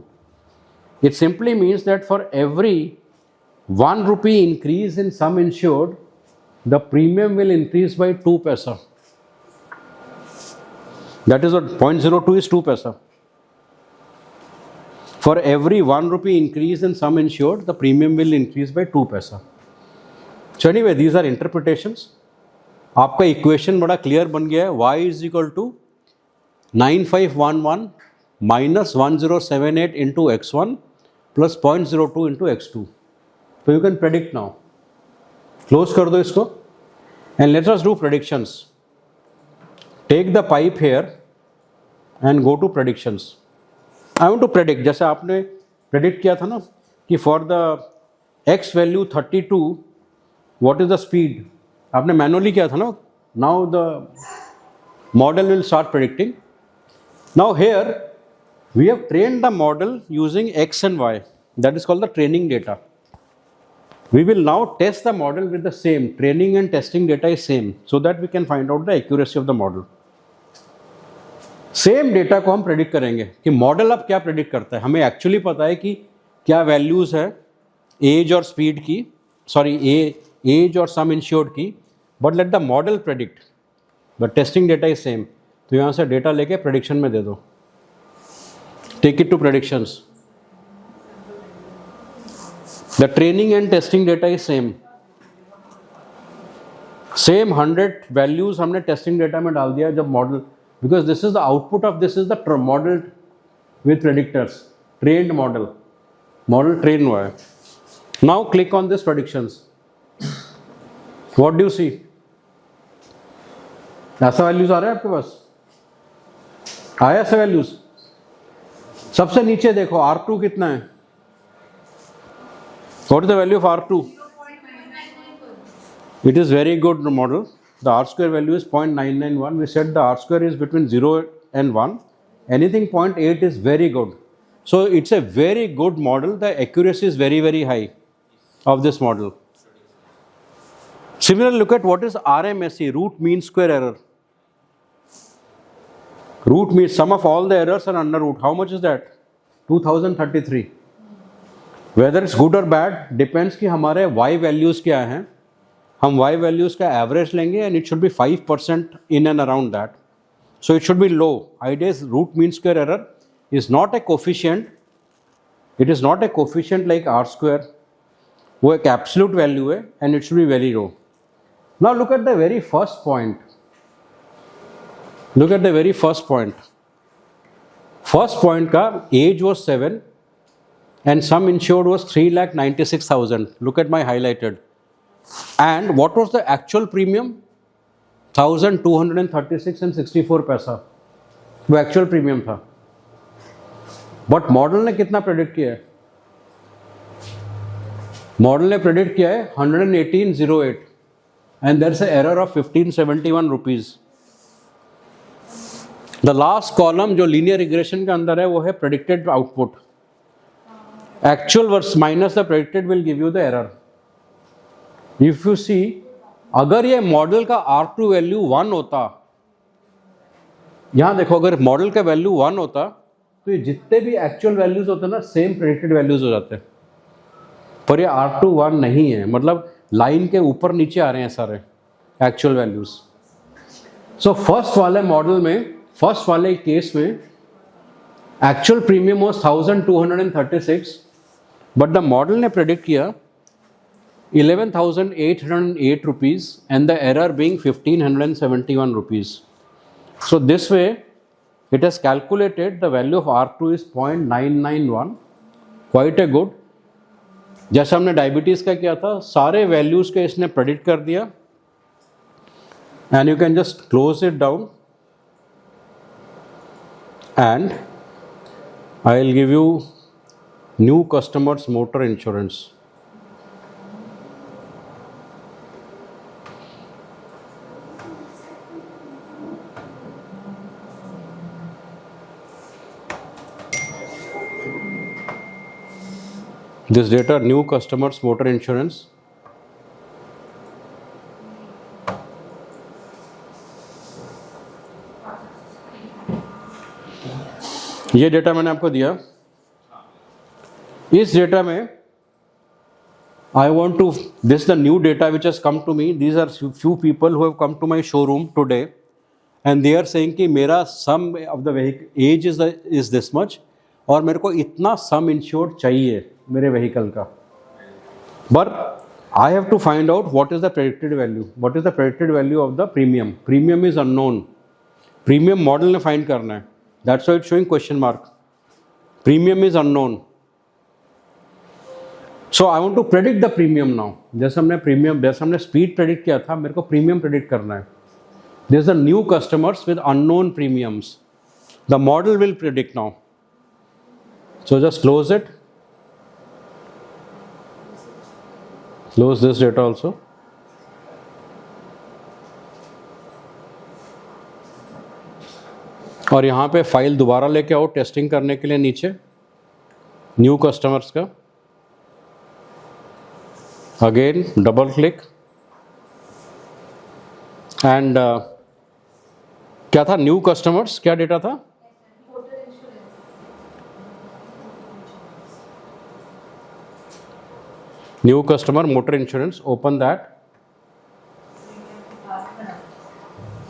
It simply means that for every 1 rupee increase in sum insured, the premium will increase by 2 paisa. That is what 0.02 is, 2 paisa. For every 1 rupee increase in sum insured, the premium will increase by 2 paisa. So anyway, these are interpretations. आपका equation बड़ा clear बन गया है. Y is equal to 9511 minus 1078 into x1 plus 0.02 into x2. So you can predict now. Close कर दो इसको and let us do predictions. Take the pipe here and go to predictions. I want to predict, जैसे आपने predict किया था ना कि for the x value 32 what is the speed, आपने manually किया था ना. Now the model will start predicting. Now here we have trained the model using x and y, that is called the training data. We will now test the model with the same training and testing data is same, so that we can find out the accuracy of the model. Same data को हम predict करेंगे कि model अब क्या predict करता है. हमें actually पता है कि क्या वैल्यूज़ है एज और स्पीड की, सॉरी एज और सम इंश्योर्ड की, but let the model predict. The testing data is same. तो यहाँ से डेटा लेके प्रेडिक्शन में दे दो. Take it to predictions. The training and testing data is same. Same 100 values हमने टेस्टिंग डेटा में डाल दिया जब model, because this is the output of this is the model with predictors, trained model, model train हुआ है. Now click on this predictions. What do you सी? ऐसा values आ रहा है आपके पास? आया ऐसा वैल्यूज? सबसे नीचे देखो R2 कितना है. What is the value of R2? It is very good model. The R square value is 0.991. We said the R square is between 0 and 1. Anything 0.8 is very good. So it's a very good model. The accuracy is very, very high of this model. Similarly, look at what is RMSE, root mean square error. Root means sum of all the errors are under root. How much is that? 2033. Whether it's good or bad depends कि हमारे y values क्या हैं. हम y values का average लेंगे and it should be 5% in and around that. So it should be low. Idea is root mean square error is not a coefficient. It is not a coefficient like R square. वो एक absolute value है and it should be very low. Now look at the very first point. Look at the very first point. First point का age was 7 and sum insured was 3,96,000. Look at my highlighted. And what was the actual premium? 1,236 and 64 पैसा वो actual premium था. But model ने कितना predict किया है? Model ने predict किया है 118.08 and there is a error of 1571 rupees. The last column जो लीनियर रिग्रेशन के अंदर है वो है predicted output. Actual versus minus the predicted will give you the error. If you see, अगर ये मॉडल का R2 वैल्यू 1 होता, यहां देखो, अगर मॉडल का वैल्यू 1 होता तो ये जितने भी एक्चुअल वैल्यूज होते ना सेम प्रेडिक्टेड वैल्यूज हो जाते. पर ये R2 1 नहीं है, मतलब लाइन के ऊपर नीचे आ रहे हैं सारे एक्चुअल वैल्यूज. सो फर्स्ट वाले मॉडल में, फर्स्ट वाले केस में actual premium was 1,236, but the model ने प्रेडिक्ट किया 11,808 rupees and the error being 1,571 rupees. So this way it has calculated the value of R2 is 0.991. Quite a good. जैसे हमने diabetes का किया था, सारे वैल्यूज़ के इसने प्रेडिक्ट कर दिया. And you can just close it down and I'll give you new customers motor insurance. This data, new customers, motor insurance. ये डेटा मैंने आपको दिया. इस डेटा में I want to, this is the new data which has come to me. These are few people who have come to my showroom today and they are saying कि मेरा sum of the vehicle age is this much और मेरे को इतना sum insured चाहिए मेरे vehicle का. But I have to find out what is the predicted value. What is the predicted value of the premium? Premium is unknown. Premium model ने find करना है. That's why it's showing question mark. Premium is unknown. So I want to predict the premium now. जैसे हमने speed predict किया था, मेरे को premium predict करना है. There's a new customers with unknown premiums. The model will predict now. So just close it. Close this data also. और यहाँ पे फाइल दोबारा लेके आओ टेस्टिंग करने के लिए नीचे न्यू कस्टमर्स का. अगेन डबल क्लिक एंड क्या था न्यू कस्टमर्स, क्या डेटा था? New customer motor insurance. Open that.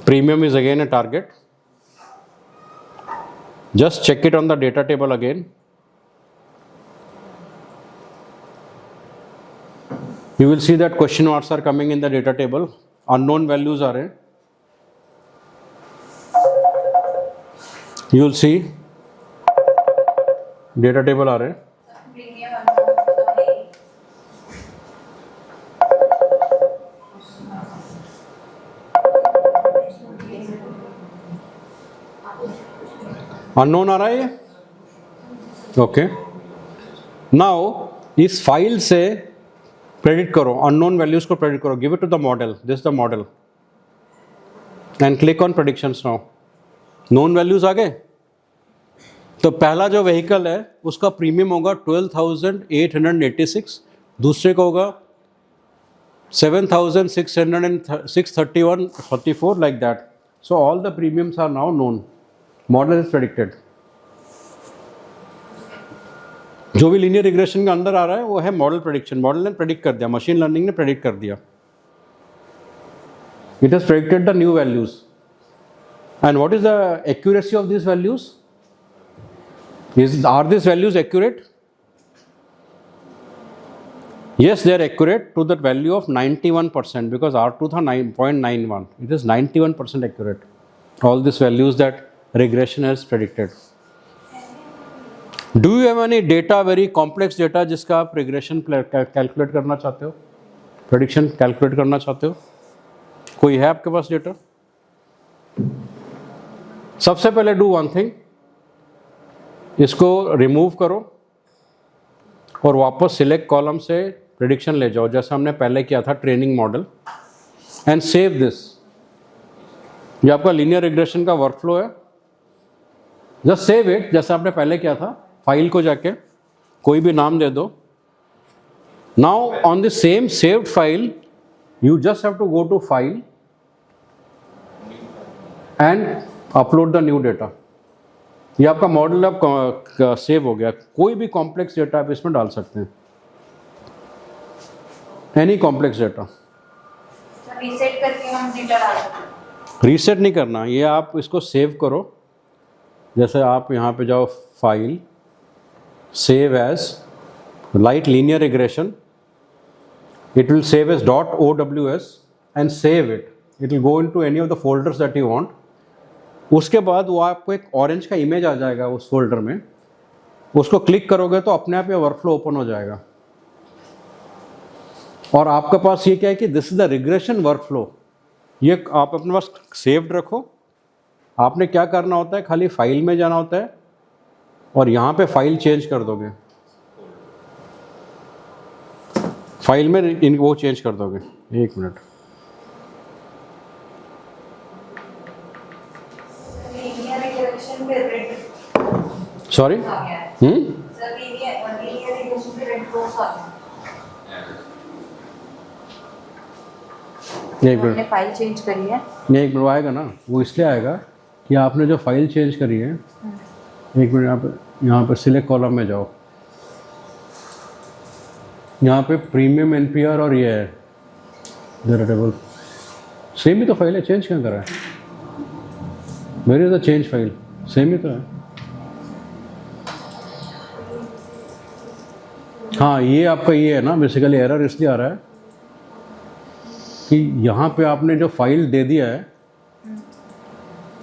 Premium is again a target. Just check it on the data table again. You will see that question marks are coming in the data table. Unknown values are in. You will see data table are in. Unknown आ रहा है ये. Okay. Now इस file से predict करो, unknown values को predict करो. Give it to the model. This the model and click on predictions. Now known values आ गए. तो पहला जो व्हीकल है उसका प्रीमियम होगा 12,886. दूसरे का होगा 7,631.34 like that. So all the premiums are now known. Model is predicted. जो भी लीनियर रिग्रेशन के अंदर आ रहा है वो है मॉडल प्रेडिक्शन. मॉडल ने प्रेडिक्ट कर दिया, मशीन लर्निंग ने प्रेडिक्ट कर दिया. It has predicted the new values. And what is the accuracy of this values? Are this values accurate? Yes, they are accurate to the value of 91% because R2 था 9.91. It is 91% accurate. All these values that regression has predicted. Do you have any data, very complex data जिसका आप regression calculate करना चाहते हो, prediction calculate करना चाहते हो? कोई है आपके पास डेटा? सबसे पहले do one thing, इसको remove करो और वापस select column से prediction ले जाओ जैसा हमने पहले किया था training model and save this. ये आपका linear regression का workflow है. जस्ट सेव इट जैसा आपने पहले किया था. फाइल को जाके कोई भी नाम दे दो. Now on the same saved file you just have to go to file and upload the new data. ये आपका मॉडल अब सेव हो गया. कोई भी कॉम्प्लेक्स डेटा आप इसमें डाल सकते हैं. Any complex data. रीसेट करके हम डेटा डाल सकते हैं. रीसेट नहीं करना, ये आप इसको सेव करो. जैसे आप यहाँ पे जाओ file, save as light linear regression. It will save as .ows and save it. It will go into any of the folders that you want. उसके बाद वो आपको एक ऑरेंज का इमेज आ जाएगा उस फोल्डर में. उसको क्लिक करोगे तो अपने आप ये वर्कफ्लो ओपन हो जाएगा. और आपके पास ये क्या है कि this is the regression workflow. ये आप अपने पास सेव्ड रखो. आपने क्या करना होता है, खाली फाइल में जाना होता है और यहाँ पे फाइल चेंज कर दोगे. फाइल में इन वो चेंज कर दोगे. एक मिनट. सॉरी. एरर्स आते हैं। एक हमने मिनट, फाइल चेंज करी है। नहीं एक मिनट आएगा ना, वो इसलिए आएगा कि आपने जो फाइल चेंज करी है। एक मिनट, यहाँ पे सिलेक्ट कॉलम में जाओ, यहाँ पे प्रीमियम एनपीआर और ये है टेबल, सेम ही तो फाइल है, चेंज क्यों करा है? मेरी तो चेंज फाइल सेम ही तो है। हाँ ये आपका ये है ना, बेसिकली एरर इसलिए आ रहा है कि यहाँ पे आपने जो फाइल दे दिया है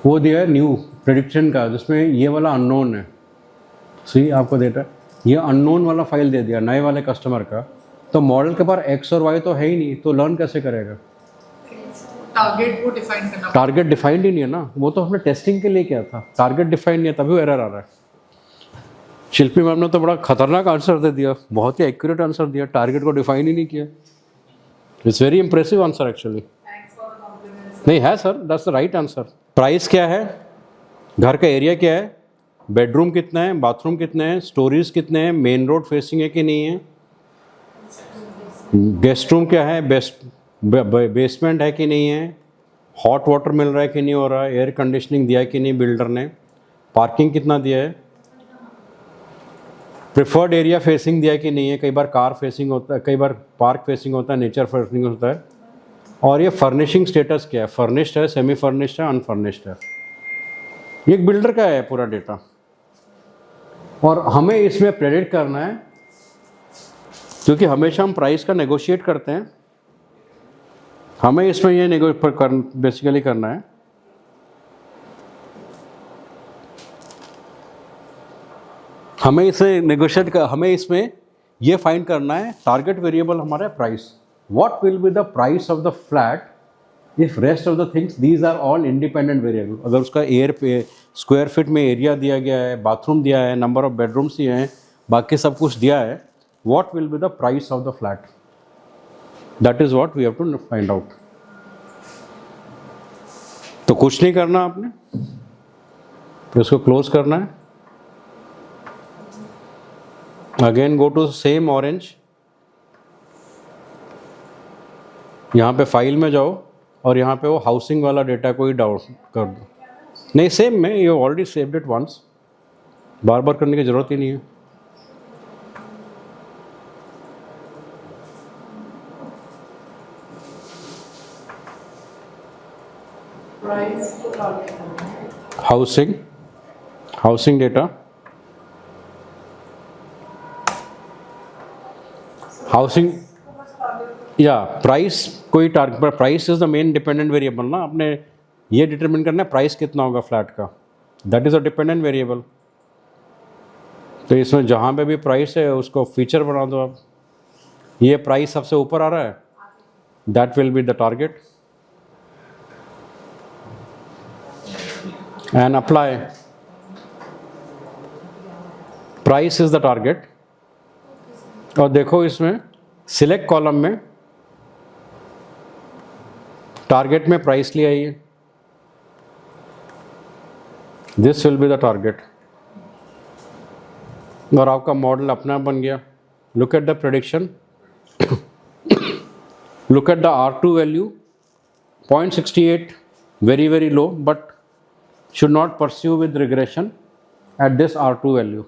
वो दिया है न्यू प्रेडिक्शन का, जिसमें ये वाला अननोन है। सी आपको डेटा ये अननोन वाला फाइल दे दिया नए वाले कस्टमर का, तो मॉडल के पास एक्स और वाई तो है ही नहीं, तो लर्न कैसे करेगा? टारगेट को डिफाइन करना। टारगेट डिफाइंड ही नहीं है ना, वो तो हमने टेस्टिंग के लिए किया था, टारगेट डिफाइंड नहीं है, तभी एरर आ रहा है। शिल्पी मैम ने तो बड़ा खतरनाक आंसर दे दिया, बहुत ही एक्यूरेट आंसर दिया, टारगेट को डिफाइन ही नहीं किया। It's very impressive answer actually. नहीं है sir, that's the right answer. Price क्या है, घर का एरिया क्या है, बेडरूम कितना है, बाथरूम कितने हैं, स्टोरीज कितने हैं, मेन रोड फेसिंग है कि नहीं है, गेस्ट रूम क्या है, बेसमेंट है कि नहीं है, हॉट वाटर मिल रहा है कि नहीं हो रहा है, एयर कंडीशनिंग दिया है कि नहीं बिल्डर ने, पार्किंग कितना दिया है, प्रिफर्ड एरिया फेसिंग दिया है कि नहीं है, कई बार कार फेसिंग होता है, कई बार पार्क फेसिंग होता है, नेचर फेसिंग होता है, और ये फर्निशिंग स्टेटस क्या है, फर्निश्ड है, सेमी फर्निश्ड है, अनफर्निश्ड है। ये एक बिल्डर का है पूरा डेटा, और हमें इसमें प्रेडिक्ट करना है, क्योंकि हमेशा हम प्राइस का नेगोशिएट करते हैं, हमें इसमें ये बेसिकली करना है। हमें इसे नेगोशिएट कर, हमें इसमें ये फाइंड करना है, टारगेट वेरिएबल हमारा है price, what will be the price of the flat if rest of the things these are all independent variable. अगर उसका एयर पे स्क्वायर फीट में एरिया दिया गया है, बाथरूम दिया है, नंबर ऑफ बेडरूम्स दिए हैं, बाकी सब कुछ दिया है, what will be the price of the flat, that is what we have to find out. तो कुछ नहीं करना आपने, तो इसको क्लोज करना है, again go to same Orange, यहाँ पे फाइल में जाओ और यहाँ पे वो हाउसिंग वाला डेटा को ही डाउन कर दो। नहीं सेम में, you already saved it once, बार बार करने की जरूरत ही नहीं है। हाउसिंग डेटा, हाउसिंग या प्राइस, कोई टारगेट पर price is the main dependent variable ना, आपने ये डिटरमिन करना है प्राइस कितना होगा फ्लैट का, that is a dependent variable. तो इसमें जहाँ पे भी प्राइस है उसको फीचर बना दो आप, ये प्राइस सबसे ऊपर आ रहा है, that will be the target, and apply, price is the target. और देखो इसमें सिलेक्ट कॉलम में टारगेट में प्राइस ले आइए, this will be the target, और आपका मॉडल अपना बन गया। Look at the prediction, look at the R2 value 0.68, very very low, but should not pursue with regression at this R2 value.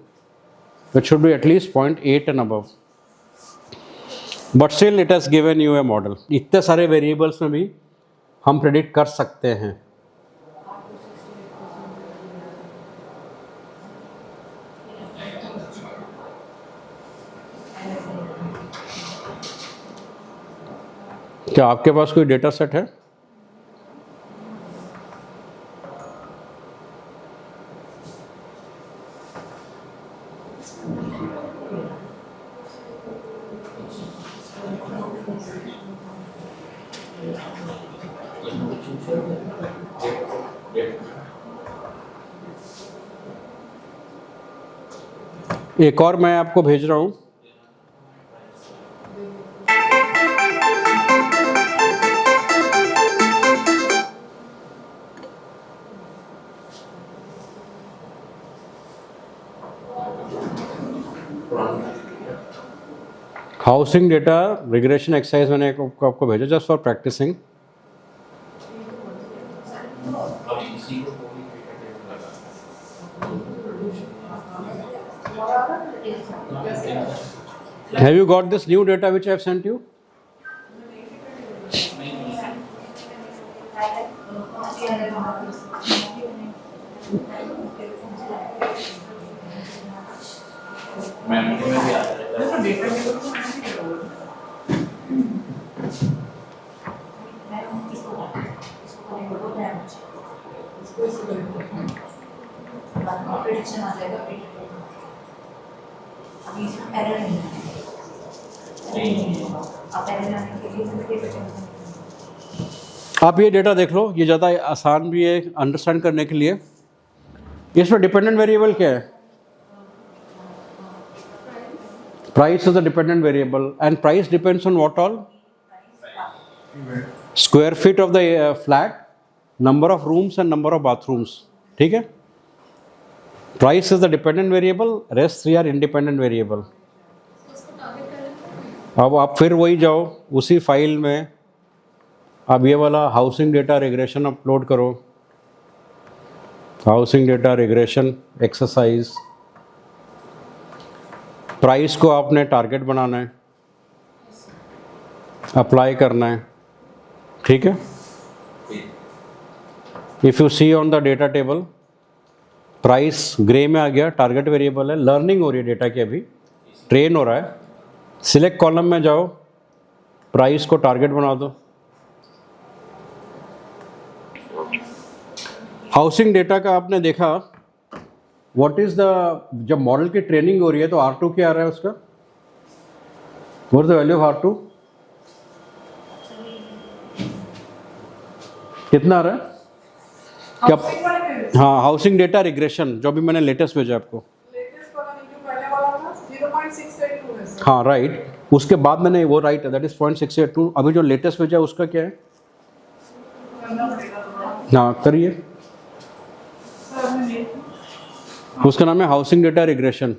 It should be at least 0.8 and above. But still it has given you a model. इतने सारे variables में भी हम predict कर सकते हैं। क्या आपके पास कोई डेटा सेट है? एक और मैं आपको भेज रहा हूँ, हाउसिंग डेटा रिग्रेशन एक्सरसाइज मैंने आपको भेजा just for practicing. Have you got this new data which I have sent you? Prediction आ जाएगा अभी इसमें एरर नहीं है आप एरर आने के लिए आप ये डेटा देख लो, ये ज़्यादा आसान भी है अंडरस्टैंड करने के लिए. इसमें डिपेंडेंट वेरिएबल क्या है? Price is the dependent variable and price depends on what all? Square feet of the flat, number of rooms and number of bathrooms. ठीक है, price is the dependent variable, rest three are independent variable. अब आप फिर वही जाओ उसी file में, अब ये वाला हाउसिंग डेटा रिग्रेशन अपलोड करो. Housing data regression exercise. Price को आपने टारगेट बनाना है, अप्लाई करना है. ठीक है, if you see on the data table, price grey में आ गया, टारगेट वेरिएबल है, लर्निंग हो रही है डेटा की, अभी ट्रेन हो रहा है. सिलेक्ट कॉलम में जाओ, प्राइस को टारगेट बना दो. हाउसिंग डेटा का आपने देखा, व्हाट इज द, जब मॉडल की ट्रेनिंग हो रही है तो R2 क्या आ रहा है उसका? What is the value of R2? कितना आ रहा है? क्या? हाँ, हाउसिंग डेटा रिग्रेशन जो भी मैंने लेटेस्ट भेजा आपको. हाँ राइट, उसके बाद मैंने वो राइट है, दैट इज 0.682. अभी जो लेटेस्ट भेजा है उसका क्या है? हाँ करिए, उसका नाम है housing data regression.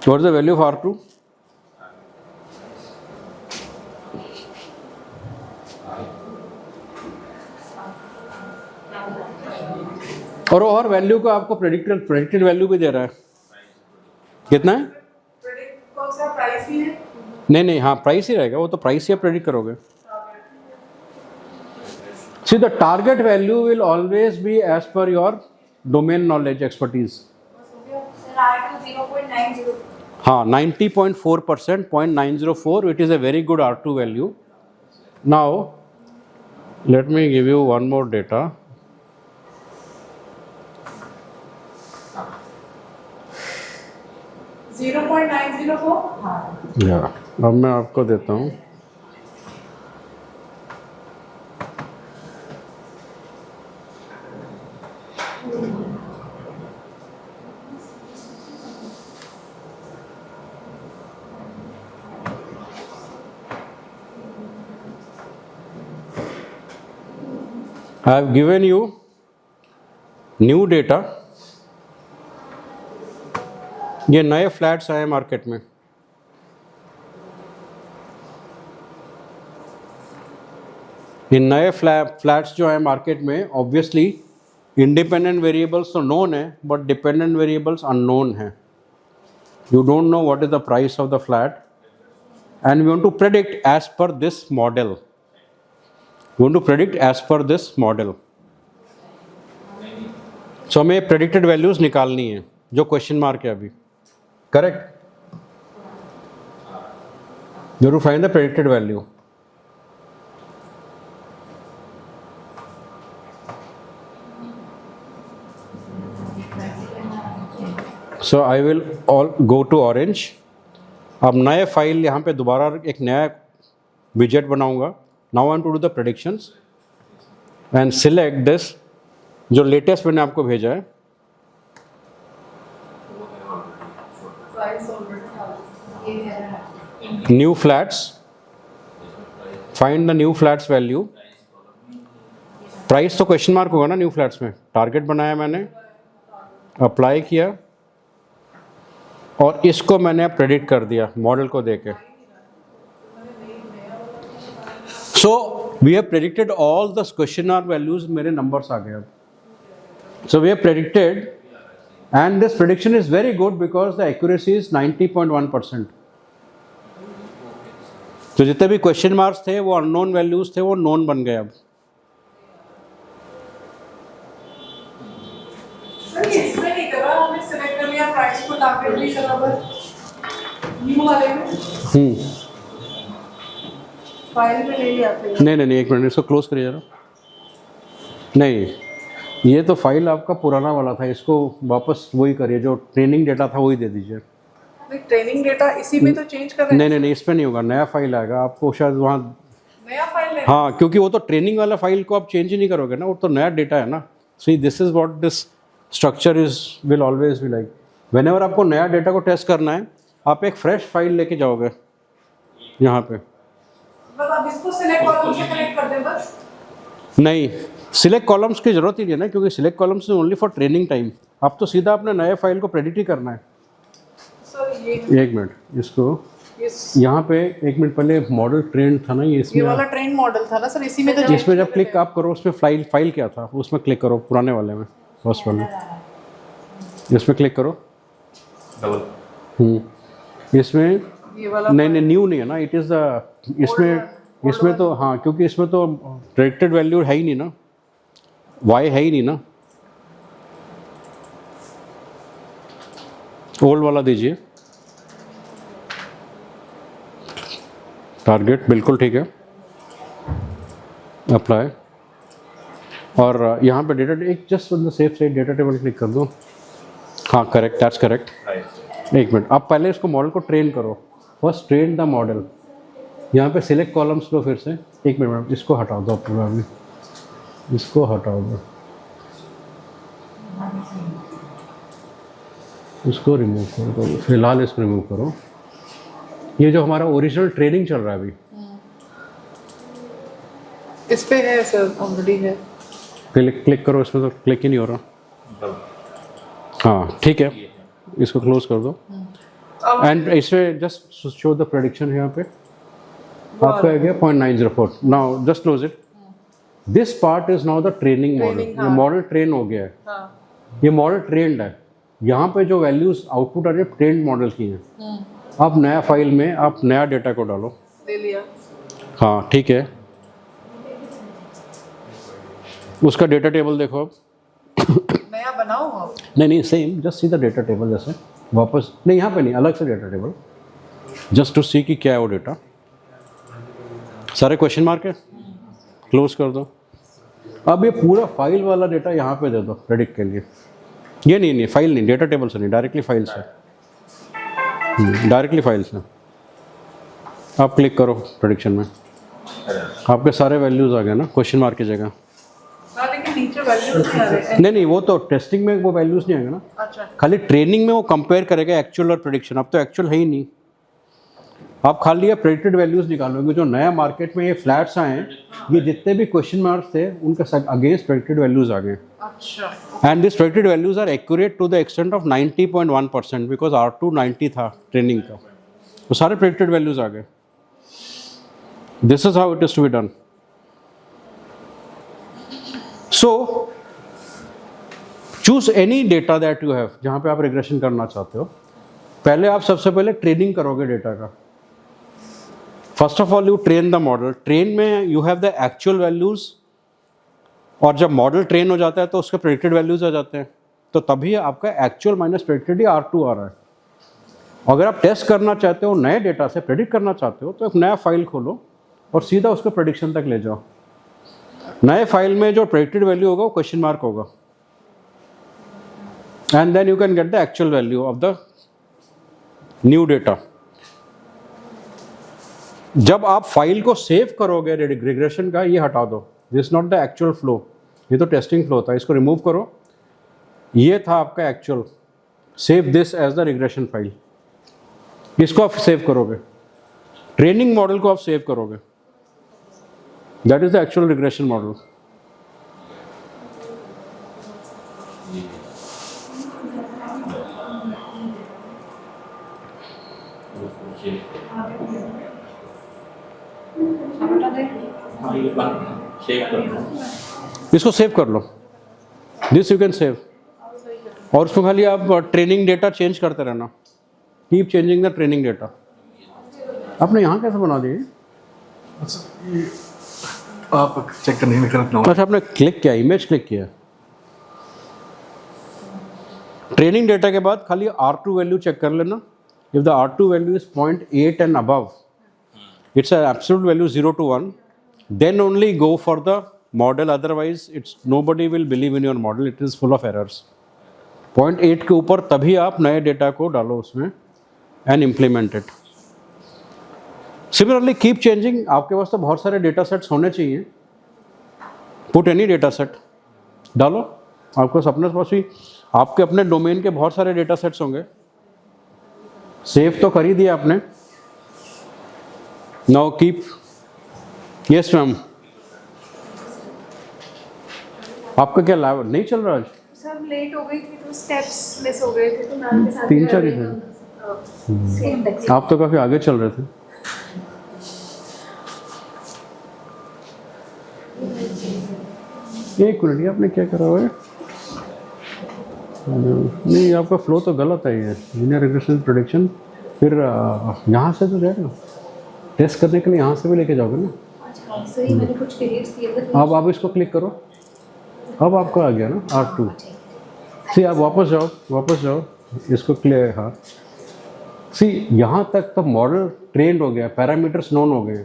What is the value of R2? और वैल्यू को आपको प्रेडिक्टेड वैल्यू भी दे रहा है. कितना है? नहीं, हाँ प्राइस ही रहेगा, वो तो प्राइस ही आप प्रेडिक्ट करोगे. See the target value will always be as per your domain knowledge expertise. हाँ 90.4%, 0.904, it is a very good R2 value. Now let me give you one more data. या अब मैं आपको देता हूँ. I have given you new data. ये नए flats आए मार्केट में. ये नए फ्लैट्स जो आए मार्केट में, ऑब्वियसली इंडिपेंडेंट वेरिएबल्स तो नोन है बट डिपेंडेंट वेरिएबल्स अननोन है. You don't know what is the price of the flat and we want to predict as per this model. We want to predict as per this model. So हमें predicted values निकालनी है जो question mark है अभी. Correct? You have to find the predicted value. So I will all go to orange. अब नए file यहाँ पे दोबारा एक नया विजेट बनाऊंगा. Now I want to do the predictions and select this जो लेटेस्ट मैंने आपको भेजा है. New flats, find the new flats value price तो क्वेश्चन मार्क होगा ना न्यू फ्लैट्स में। टारगेट बनाया मैंने, अप्लाई किया और इसको मैंने प्रेडिक्ट कर दिया मॉडल को देके। So we have predicted all the question mark values, मेरे नंबर्स आ गए अब। So we have predicted and this prediction is very good because the accuracy is 90.1%। तो जितने भी क्वेश्चन मार्क्स थे वो अननोन वैल्यूज थे, वो नोन बन गए अब। सर ये इसमें नहीं करा, हमने सिलेक्ट कर लिया प्राइस को, टारगेट भी करा, बस न्यू वाले में फाइल में ले लिया थे। नहीं, एक मिनट, इसको क्लोज करिए जरा। नहीं, ये तो फाइल आपका पुराना वाला था, इसको वापस वही करिए, जो ट्रेनिंग डेटा था वही दे दीजिए। नहीं, ट्रेनिंग डेटा इसी में तो चेंज कर रहे हैं। नहीं, इस पर नहीं होगा, नया फाइल आएगा आपको शायद वहाँ। नया फाइल लेना। हाँ, क्योंकि वो तो ट्रेनिंग वाला फाइल को आप चेंज ही नहीं करोगे ना, वो तो नया डेटा है ना। See this is what this structure is will always be like. Whenever आपको नया डेटा को टेस्ट करना है, आप एक फ्रेश फाइल लेके जाओगे यहाँ पे। बस अब इसको सिलेक्ट कॉलम से कनेक्ट कर दें बस। नहीं, सिलेक्ट कॉलम्स की जरूरत ही नहीं है ना, क्योंकि select columns is only for training time. आप तो सीधा अपने नए फाइल को प्रेडिक्ट ही करना है। सर ये एक मिनट, इसको यहाँ पे एक मिनट पहले मॉडल ट्रेंड था ना, ये इसमें वाला ट्रेंड मॉडल था ना सर, इसी में तो इसमें जब क्लिक आप करो, उसमें फाइल क्या था, उसमें क्लिक करो, पुराने वाले में, फर्स्ट वाले, इसमें क्लिक करो। इसमें ये वाला नहीं, न्यू नहीं है ना, इट इज़ द इसमें तो हाँ, क्योंकि इसमें तो प्रेडिक्टेड वैल्यू है ही नहीं ना, वाई है ही नहीं ना। ओल्ड वाला दीजिए, टारगेट बिल्कुल ठीक है, अप्लाई। और यहाँ पे डेटा, एक just on the safe side data table click कर दो। हाँ, करेक्ट, दैट्स करेक्ट। एक मिनट, आप पहले इसको मॉडल को ट्रेन करो, फर्स्ट ट्रेन द मॉडल। यहाँ पे सिलेक्ट कॉलम्स लो फिर से। एक मिनट, इसको हटा दो पूरा, अभी इसको हटाओ दो, इसको रिमूव करो, फिलहाल इसको रिमूव करो। ये जो हमारा ओरिजिनल ट्रेनिंग चल रहा है अभी, इस पे है सर, ऑलरेडी है। क्लिक करो, इसमें तो क्लिक ही नहीं हो रहा। हाँ ठीक है, इसको क्लोज कर दो एंड इसमें जस्ट शो द प्रेडिक्शन है। यहाँ पे आपका आ गया 0.904। Now just close it. This part is now the training model. ये मॉडल ट्रेन हो गया है, ये मॉडल ट्रेंड है। यहाँ पे जो वैल्यूज आउटपुट आ रही है ट्रेंड मॉडल की हैं। अब नया फाइल में आप नया डेटा को डालो। ले लिया। हाँ ठीक है, उसका डेटा टेबल देखो अब। नया बनाओ आप? नहीं, same, just see the data table. जैसे वापस नहीं, यहाँ पे नहीं, अलग से डेटा टेबल, जस्ट टू सी कि क्या है वो डेटा। सारे क्वेश्चन मार्क है, क्लोज कर दो। अब ये पूरा फाइल वाला डेटा यहाँ पे दे दो प्रेडिक्ट के लिए। ये नहीं, फाइल नहीं, डेटा टेबल से नहीं, डायरेक्टली फाइल से, डायरेक्टली फाइल से। आप क्लिक करो प्रेडिक्शन में, आपके सारे वैल्यूज आ गए ना क्वेश्चन मार्क की जगह। लेकिन नीचे वैल्यूज नहीं आ रहे। नहीं, वो तो टेस्टिंग में वो वैल्यूज नहीं आएंगे ना। अच्छा, खाली ट्रेनिंग में वो कंपेयर करेगा एक्चुअल और प्रेडिक्शन। अब तो एक्चुअल है ही नहीं, आप खाली ये प्रेडिक्टेड वैल्यूज निकालोगे। जो नया मार्केट में ये फ्लैट्स आए हैं, ये जितने भी क्वेश्चन मार्क्स थे उनके अगेंस्ट प्रेडिक्टेड वैल्यूज आ गए। अच्छा, and this predicted values are accurate to the extent of 90.1% because R2 90 था ट्रेनिंग का, तो सारे प्रेडिक्टेड वैल्यूज आ गए। This is how it is to be done. So choose any data that you have, जहां पे आप रिग्रेशन करना चाहते हो। पहले आप सबसे पहले ट्रेनिंग करोगे डेटा का। First of all you train the model. Train में you have the actual values, और जब मॉडल ट्रेन हो जाता है तो उसके प्रेडिक्टेड वैल्यूज आ जाते हैं, तो तभी आपका एक्चुअल माइनस प्रेडिक्टेड ही R2 आ रहा है। अगर आप टेस्ट करना चाहते हो, नए डेटा से प्रेडिक्ट करना चाहते हो, तो एक नया फाइल खोलो और सीधा उसको प्रेडिक्शन तक ले जाओ। नए फाइल में जो प्रेडिक्टेड वैल्यू होगा वो क्वेश्चन मार्क होगा, and then you can get the actual value of the new data. जब आप फाइल को सेव करोगे रिग्रेशन का, ये हटा दो, this not the actual flow, ये तो टेस्टिंग फ्लो था, इसको रिमूव करो। ये था आपका actual, save this as the regression file. इसको आप सेव करोगे, ट्रेनिंग मॉडल को आप सेव करोगे, that is the actual regression model. हटा दे। इसको सेव कर लो, दिस यू कैन सेव, और उसमें खाली आप ट्रेनिंग डेटा चेंज करते रहना, keep changing the training data. आपने यहाँ कैसे बना दिए? अच्छा ये आप चेक करने में करना अच्छा, आपने क्लिक किया, इमेज क्लिक किया। ट्रेनिंग डेटा के बाद खाली R2 वैल्यू चेक कर लेना। If the R2 value is 0.8 and above, it's an absolute value 0 to 1, then only go for the model, otherwise it's nobody will believe in your model, it is full of errors। 0.8 के ऊपर तभी आप नए data को डालो उसमें and implement it। Similarly keep changing, आपके पास तो बहुत सारे डेटा सेट्स होने चाहिए, पुट एनी डेटा सेट डालो, आपको अपने पास भी आपके अपने डोमेन के बहुत सारे डेटा सेट्स होंगे, सेव तो कर ही दिया आपने। नाउ कीप, यस मैम, आपका क्या लाभ नहीं चल रहा आज? सब लेट हो गई थी तो स्टेप्स मिस हो गए थे, तो मैम के साथ 3-4 ही थे, आप तो काफ़ी आगे चल रहे थे। एक मिनट, ये आपने क्या करा हुआ है? नहीं, आपका फ्लो तो गलत है, ये लीनियर रिग्रेशन प्रेडिक्शन। फिर यहाँ से तो जाएगा टेस्ट करने के लिए, यहाँ से भी लेके जाओगे ना। अच्छा सही, मैंने कुछ क्रिएट्स किए थे। अब आप इसको क्लिक करो, अब आपका आ गया ना R2। सी आप वापस जाओ इसको क्लियर। हाँ सी, यहाँ तक तो मॉडल ट्रेंड हो गया, पैरामीटर्स नोन हो गए,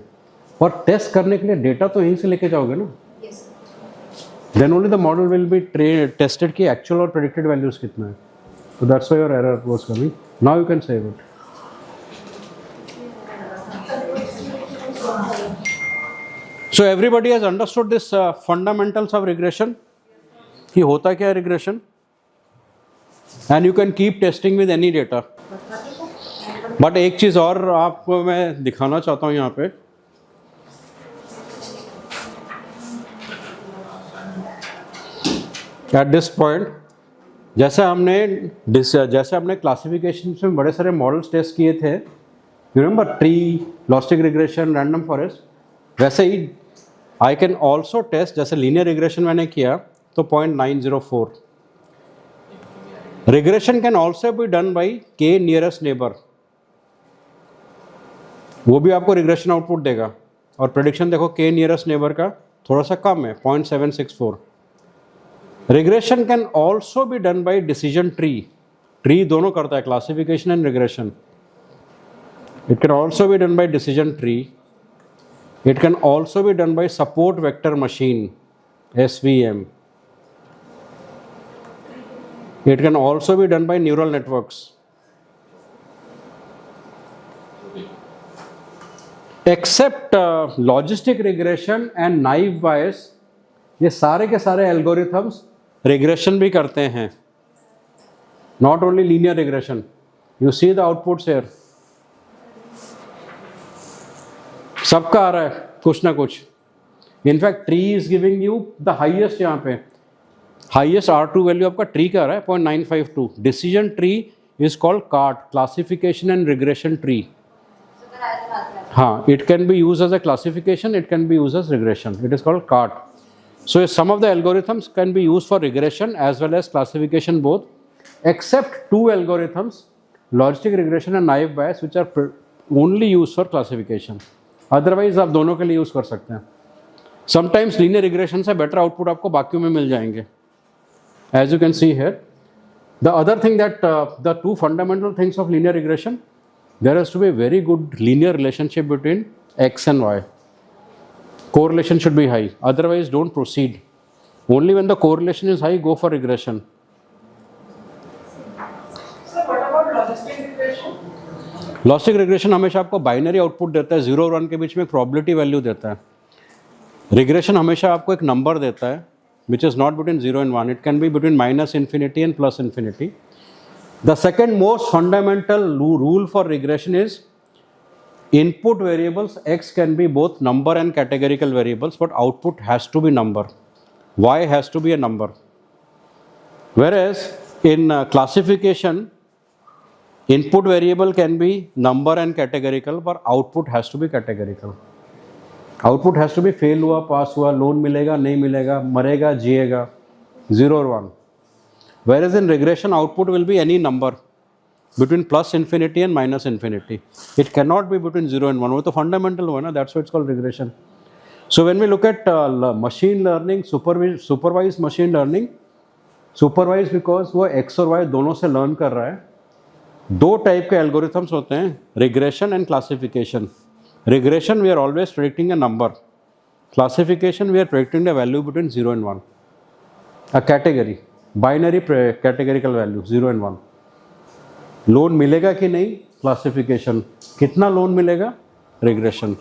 और टेस्ट करने के लिए डेटा तो यहीं से लेके जाओगे ना। Then only the model will be tested कि एक्चुअल और प्रेडिक्टेड वैल्यूज कितना है। So that's why your error was coming. Now you can save it. So everybody has understood this fundamentals of regression. कि होता क्या है regression? And you can keep testing with any data. But एक चीज़ और आपको मैं दिखाना चाहता हूँ यहाँ पे. At this point, जैसे हमने क्लासिफिकेशन में बड़े सारे मॉडल्स टेस्ट किए थे, you remember tree, logistic regression, random forest, वैसे ही आई कैन ऑल्सो टेस्ट, जैसे लीनियर रिग्रेशन मैंने किया तो 0.904। Regression can also be done by के नियरेस्ट नेबर, वो भी आपको रिग्रेशन आउटपुट देगा, और प्रेडिक्शन देखो के नियरेस्ट नेबर का थोड़ा सा कम है 0.764। Regression can also be done by decision tree दोनों करता है, classification and regression. It can also be done by decision tree, it can also be done by support vector machine SVM, it can also be done by neural networks. Except logistic regression and naive bias, ये सारे के सारे algorithms regression भी करते हैं, not only linear regression. You see the outputs here. सबका आ रहा है कुछ ना कुछ. In fact, tree is giving you the highest, यहाँ पे हाईएस्ट R2 वैल्यू आपका ट्री का आ रहा है 0.952। Decision tree is called CART, classification and regression tree. हाँ, it can be use as a classification, it can be use as regression, it is called CART. So some of the algorithms can be use for regression as well as classification both, except two algorithms, logistic regression and naive Bayes, which are only use for classification. Otherwise आप दोनों के लिए use कर सकते हैं। Sometimes linear regression से better output आपको बाकियों में मिल जाएंगे, as you can see here. The other thing that the two fundamental things of linear regression, there has to be a very good linear relationship between x and y. Correlation should be high, otherwise don't proceed. Only when the correlation is high, go for regression. Sir, what about logistic regression? Logistic regression हमेशा आपको binary output देता है, 0 और 1 के बीच में एक probability value देता है। रिग्रेशन हमेशा आपको एक नंबर देता है which is not between 0 and 1, it can be between -infinity and +infinity. The second most fundamental rule for regression is input variables x can be both number and categorical variables, but output has to be number, y has to be a number. Whereas in classification, Input variable can be number and categorical, but output has to be categorical. Output has to be fail हुआ, pass हुआ, loan मिलेगा, नहीं मिलेगा, मरेगा, जिएगा, 0 और 1. Whereas in regression, output will be any number between plus infinity and minus infinity. It cannot be between 0 and 1. वो तो fundamental हुआ ना, that's why it's called regression. So when we look at machine learning, supervised machine learning, supervised because वो x और y दोनों से learn कर रहा है. दो टाइप के एल्गोरिथम्स होते हैं, regression and classification. Regression we are always predicting a number, classification we are predicting the value between 0 and 1, a category, binary categorical value 0 and 1. Loan मिलेगा कि नहीं, क्लासिफिकेशन. कितना लोन मिलेगा, रिग्रेशन.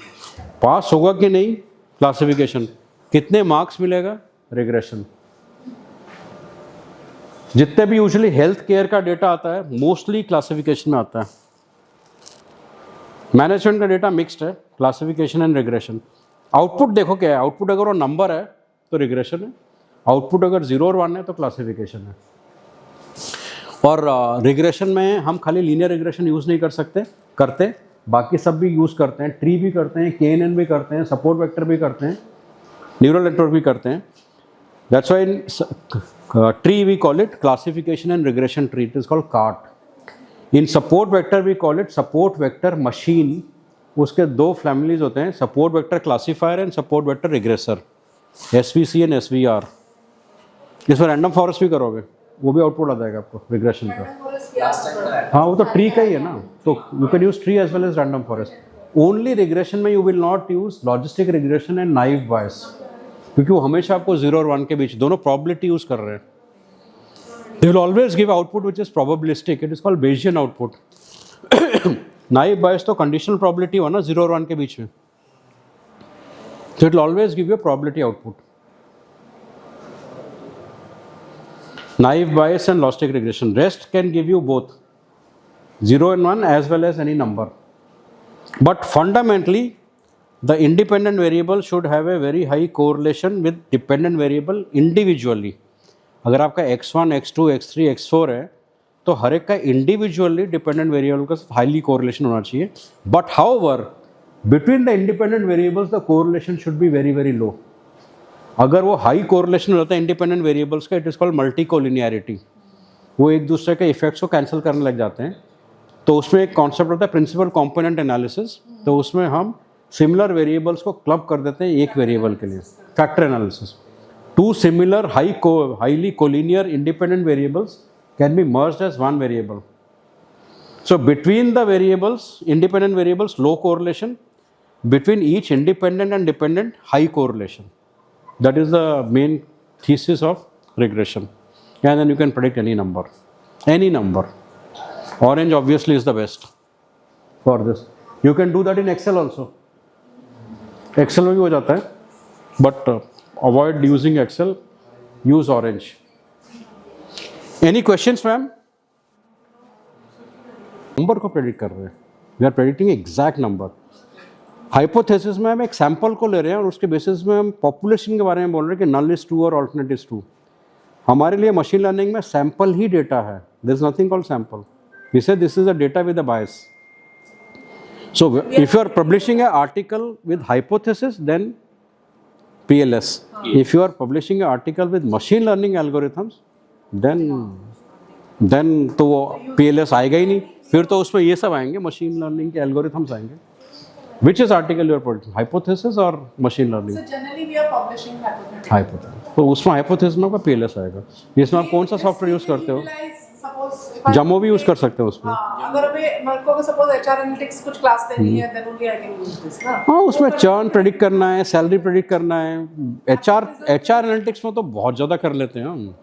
पास होगा कि नहीं, क्लासिफिकेशन. कितने मार्क्स मिलेगा, रिग्रेशन. जितने भी यूजुअली हेल्थ केयर का डेटा आता है मोस्टली क्लासिफिकेशन में आता है. मैनेजमेंट का डेटा मिक्स्ड है, क्लासिफिकेशन एंड रिग्रेशन. आउटपुट देखो क्या है, आउटपुट अगर वो नंबर है तो रिग्रेशन है, आउटपुट अगर 0 और 1 है तो क्लासिफिकेशन है. और रिग्रेशन में हम खाली लीनियर रिग्रेशन यूज़ नहीं करते, बाकी सब भी यूज़ करते हैं. ट्री भी करते हैं, KNN भी करते हैं, सपोर्ट वेक्टर भी करते हैं, न्यूरल नेटवर्क भी करते हैं. That's why in tree we call it classification and regression tree. It is called CART. In support vector we call it support vector machine. उसके दो फैमिलीज होते हैं, support vector classifier and support vector regressor, SVC and SVR. इसमें random forest भी करोगे वो भी output आ जाएगा आपको रिग्रेशन का. हाँ वो तो ट्री का ही है ना, तो you can use tree as well as random forest. Only regression में you will not use logistic regression and naive Bayes, क्योंकि वो हमेशा आपको 0 और 1 के बीच दोनों प्रॉबिलिटी यूज कर रहे हैं. They will always give output which is probabilistic. It is called Bayesian output. Naive Bayes तो कंडीशनल प्रॉबिलिटी हो ना 0 और 1 के बीच में, so it will always give you a probability output. Naive bias and logistic regression. Rest can give you both 0 and 1 as well as any number. But fundamentally, the independent variable should have a very high correlation with dependent variable individually. अगर आपका x1, x2, x3, x4 है तो हर एक का individually dependent variable का highly correlation होना चाहिए. But however between the independent variables the correlation should be very very low. अगर वो हाई कोरिलेशन हो जाता है इंडिपेंडेंट वेरिएबल्स का, it is called multi collinearity. वो एक दूसरे के इफेक्ट्स को कैंसिल करने लग जाते हैं. तो उसमें एक कॉन्सेप्ट होता है प्रिंसिपल कंपोनेंट एनालिसिस. तो उसमें हम सिमिलर वेरिएबल्स को क्लब कर देते हैं एक वेरिएबल के लिए, factor analysis. Two similar highly collinear independent variables can be merged as one variable. So between the variables, independent variables, low correlation. Between each independent and dependent, high correlation. That is the main thesis of regression. And then you can predict any number. Any number. Orange obviously is the best for this. You can do that in Excel also. Excel में भी हो जाता है, but avoid using Excel. Use Orange. Any questions, ma'am? Number को predict कर रहे हैं, we are predicting exact number. Hypothesis में हम एक सैंपल को ले रहे हैं और उसके बेसिस में हम पॉपुलेशन के बारे में बोल रहे हैं कि नल इज ट्रू और ऑल्टरनेट इज ट्रू. हमारे लिए मशीन लर्निंग में सैंपल ही डेटा है. There is nothing called sample. We say this is a data with a bias. So if you are publishing a article with hypothesis then PLS. If you are publishing an article with machine learning algorithms, then तो वो PLS आएगा ही नहीं. फिर तो उसमें ये सब आएंगे, मशीन लर्निंग के एल्गोरिथम्स आएंगे. Which is article you are publishing, hypothesis or machine learning? So generally we are publishing hypothesis. Hypothesis. तो उसमें hypothesis में आपका PLS आएगा. इसमें आप कौन सा सॉफ्टवेयर यूज़ करते हो? जमो भी यूज़ कर सकते हो उसमें. अगर मेरे को सपोज HR एनालिटिक्स कुछ क्लास देनी है then only I can use this ना. हाँ, उसमें चर्न प्रेडिक्ट करना है, सैलरी प्रेडिक्ट करना है. HR एनालिटिक्स में तो बहुत ज़्यादा कर लेते हैं हम.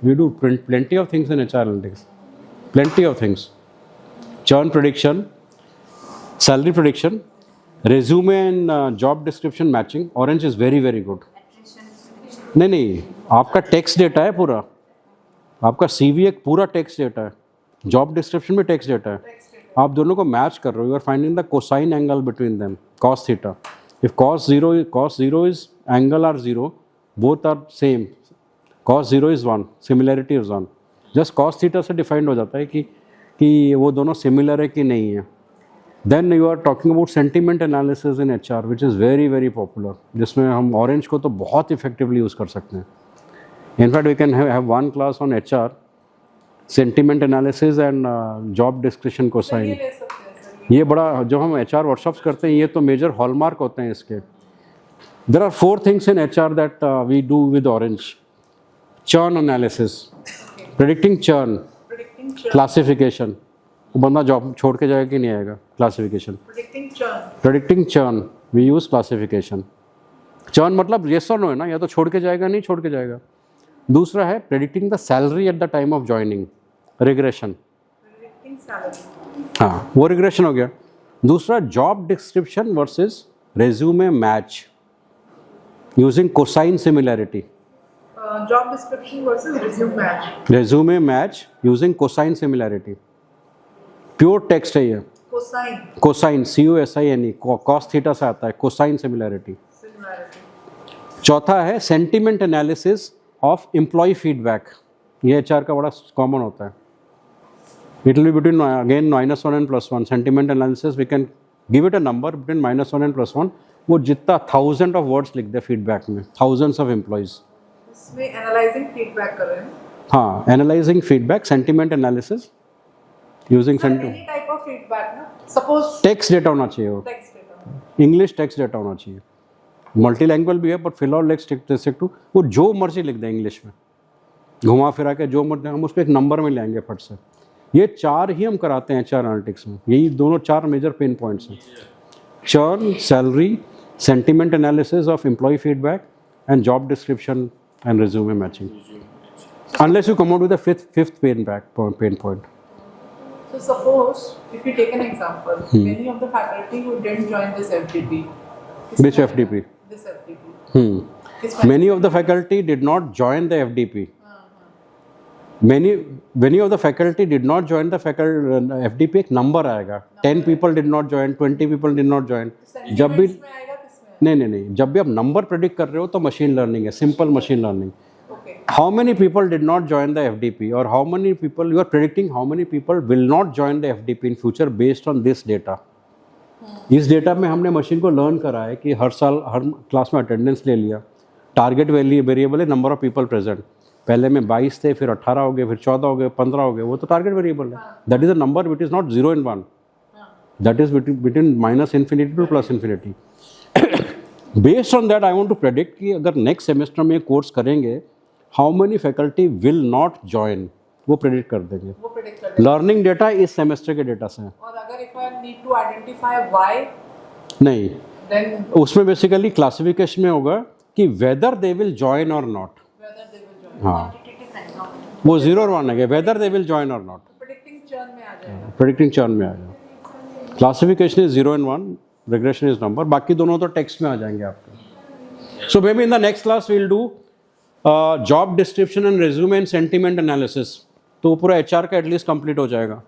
We do plenty of things in HR analytics. Plenty of things. Churn prediction, salary prediction, resume and job description matching. Orange is very very good. नहीं, आपका टेक्स्ट डेटा है पूरा. आपका CV एक पूरा टेक्स्ट डेटा है. जॉब डिस्क्रिप्शन भी text data है. आप दोनों को मैच कर रहे हो. You are finding the cosine angle between them, cos theta. If cos zero is angle are 0, both are same. Cos 0 is 1, similarity is 1. Just cos theta से defined हो जाता है कि कि वो दोनों सिमिलर है कि नहीं है. Then you are talking about sentiment analysis in HR which is very very popular, जिसमें हम ऑरेंज को तो बहुत इफेक्टिवली यूज़ कर सकते हैं. In fact we can have one class on HR, sentiment analysis and job description cosine. ले सकते हैं सर ये बड़ा जो हम HR वर्कशॉप्स करते हैं ये तो मेजर हॉलमार्क होते हैं इसके. There are 4 things in HR that we do with Orange. Churn analysis, predicting churn, predicting classification, वो बंदा जॉब छोड़ के जाएगा कि नहीं आएगा, classification. Predicting churn, we use classification. Churn मतलब येस और नो है ना, या तो छोड़ के जाएगा नहीं छोड़ के जाएगा. दूसरा है predicting the salary at the time of joining, regression. हाँ वो रिग्रेशन हो गया. दूसरा job description versus resume match using cosine similarity. Job description versus resume match. Resume match using cosine similarity. Pure text है ये. Cosine cosine COSINE, cos theta से आता है, कोसाइन सिमिलैरिटी. चौथा है sentiment analysis of employee feedback. ये HR का बड़ा कॉमन होता है. It will be between again -1 and +1. Sentiment analysis we can give it a number between -1 and +1. वो जितना 1000 ऑफ वर्ड्स लिख दे फीडबैक में, थाउजेंड्स ऑफ एम्प्लॉयज़. इसमें एनालाइजिंग फीडबैक कर रहे हैं. हाँ analysing feedback, sentiment analysis using any type of feedback ना, सपोज टेक्स्ट डेटा होना चाहिए, वो text data. English text data होना चाहिए. मल्टी लैंग्वेज भी है बट फिलहाल लेट्स टू वो जो मर्जी लिख दें इंग्लिश में, घुमा फिरा के जो मर्जी, हम उसको एक नंबर में ले आएंगे फट से. ये 4 ही हम कराते हैं HR एनालिटिक्स में. यही दोनों 4 मेजर पेन पॉइंट्स हैं. Churn, salary, sentiment analysis of employee feedback and job description and resume matching. Unless you come out with the fifth pain point. So suppose if you take an example, many of the faculty who didn't join this FDP. Which FDP? This FDP. Many of the faculty did not join the FDP. Many of the faculty did not join the FDP. एक number आएगा. 10 people did not join, 20 people did not join. जब भी नहीं, जब भी आप number predict कर रहे हो तो मशीन लर्निंग है, simple machine learning. How many people did not join the FDP, or how many people you are predicting how many people will not join the FDP in future based on this data. इस data में हमने machine को learn करा है कि हर साल हर class में attendance ले लिया. टारगेट वेरिएबल है नंबर ऑफ पीपल प्रेजेंट. पहले में 22 थे, फिर 18 हो गए, फिर 14 हो गए, 15 हो गए. वो तो टारगेट वेरिएबल है. That is a number which is not 0 and 1. That is between -infinity to +infinity. Based on that I want to predict कि अगर नेक्स्ट सेमेस्टर में कोर्स करेंगे how many faculty will not join, वो predict कर देंगे. Learning data इस semester के data से है. और अगर if I need to identify why, नहीं, then उसमें बेसिकली क्लासिफिकेशन में होगा कि वेदर दे विल ज्वाइन और not. whether they will join. हाँ Quantitative है ना. वो 0 और 1 है, वेदर दे विल ज्वाइन और नॉट. Predicting churn में आ जाएगा. प्रेडिक्टिंग चर्न में आएगा. Classification is 0 and 1, regression is number. बाकी दोनों तो टेक्स्ट में आ जाएंगे आपके. So maybe in the next class we'll do job description and resume and sentiment analysis. तो पूरा HR का एटलीस्ट कंप्लीट हो जाएगा.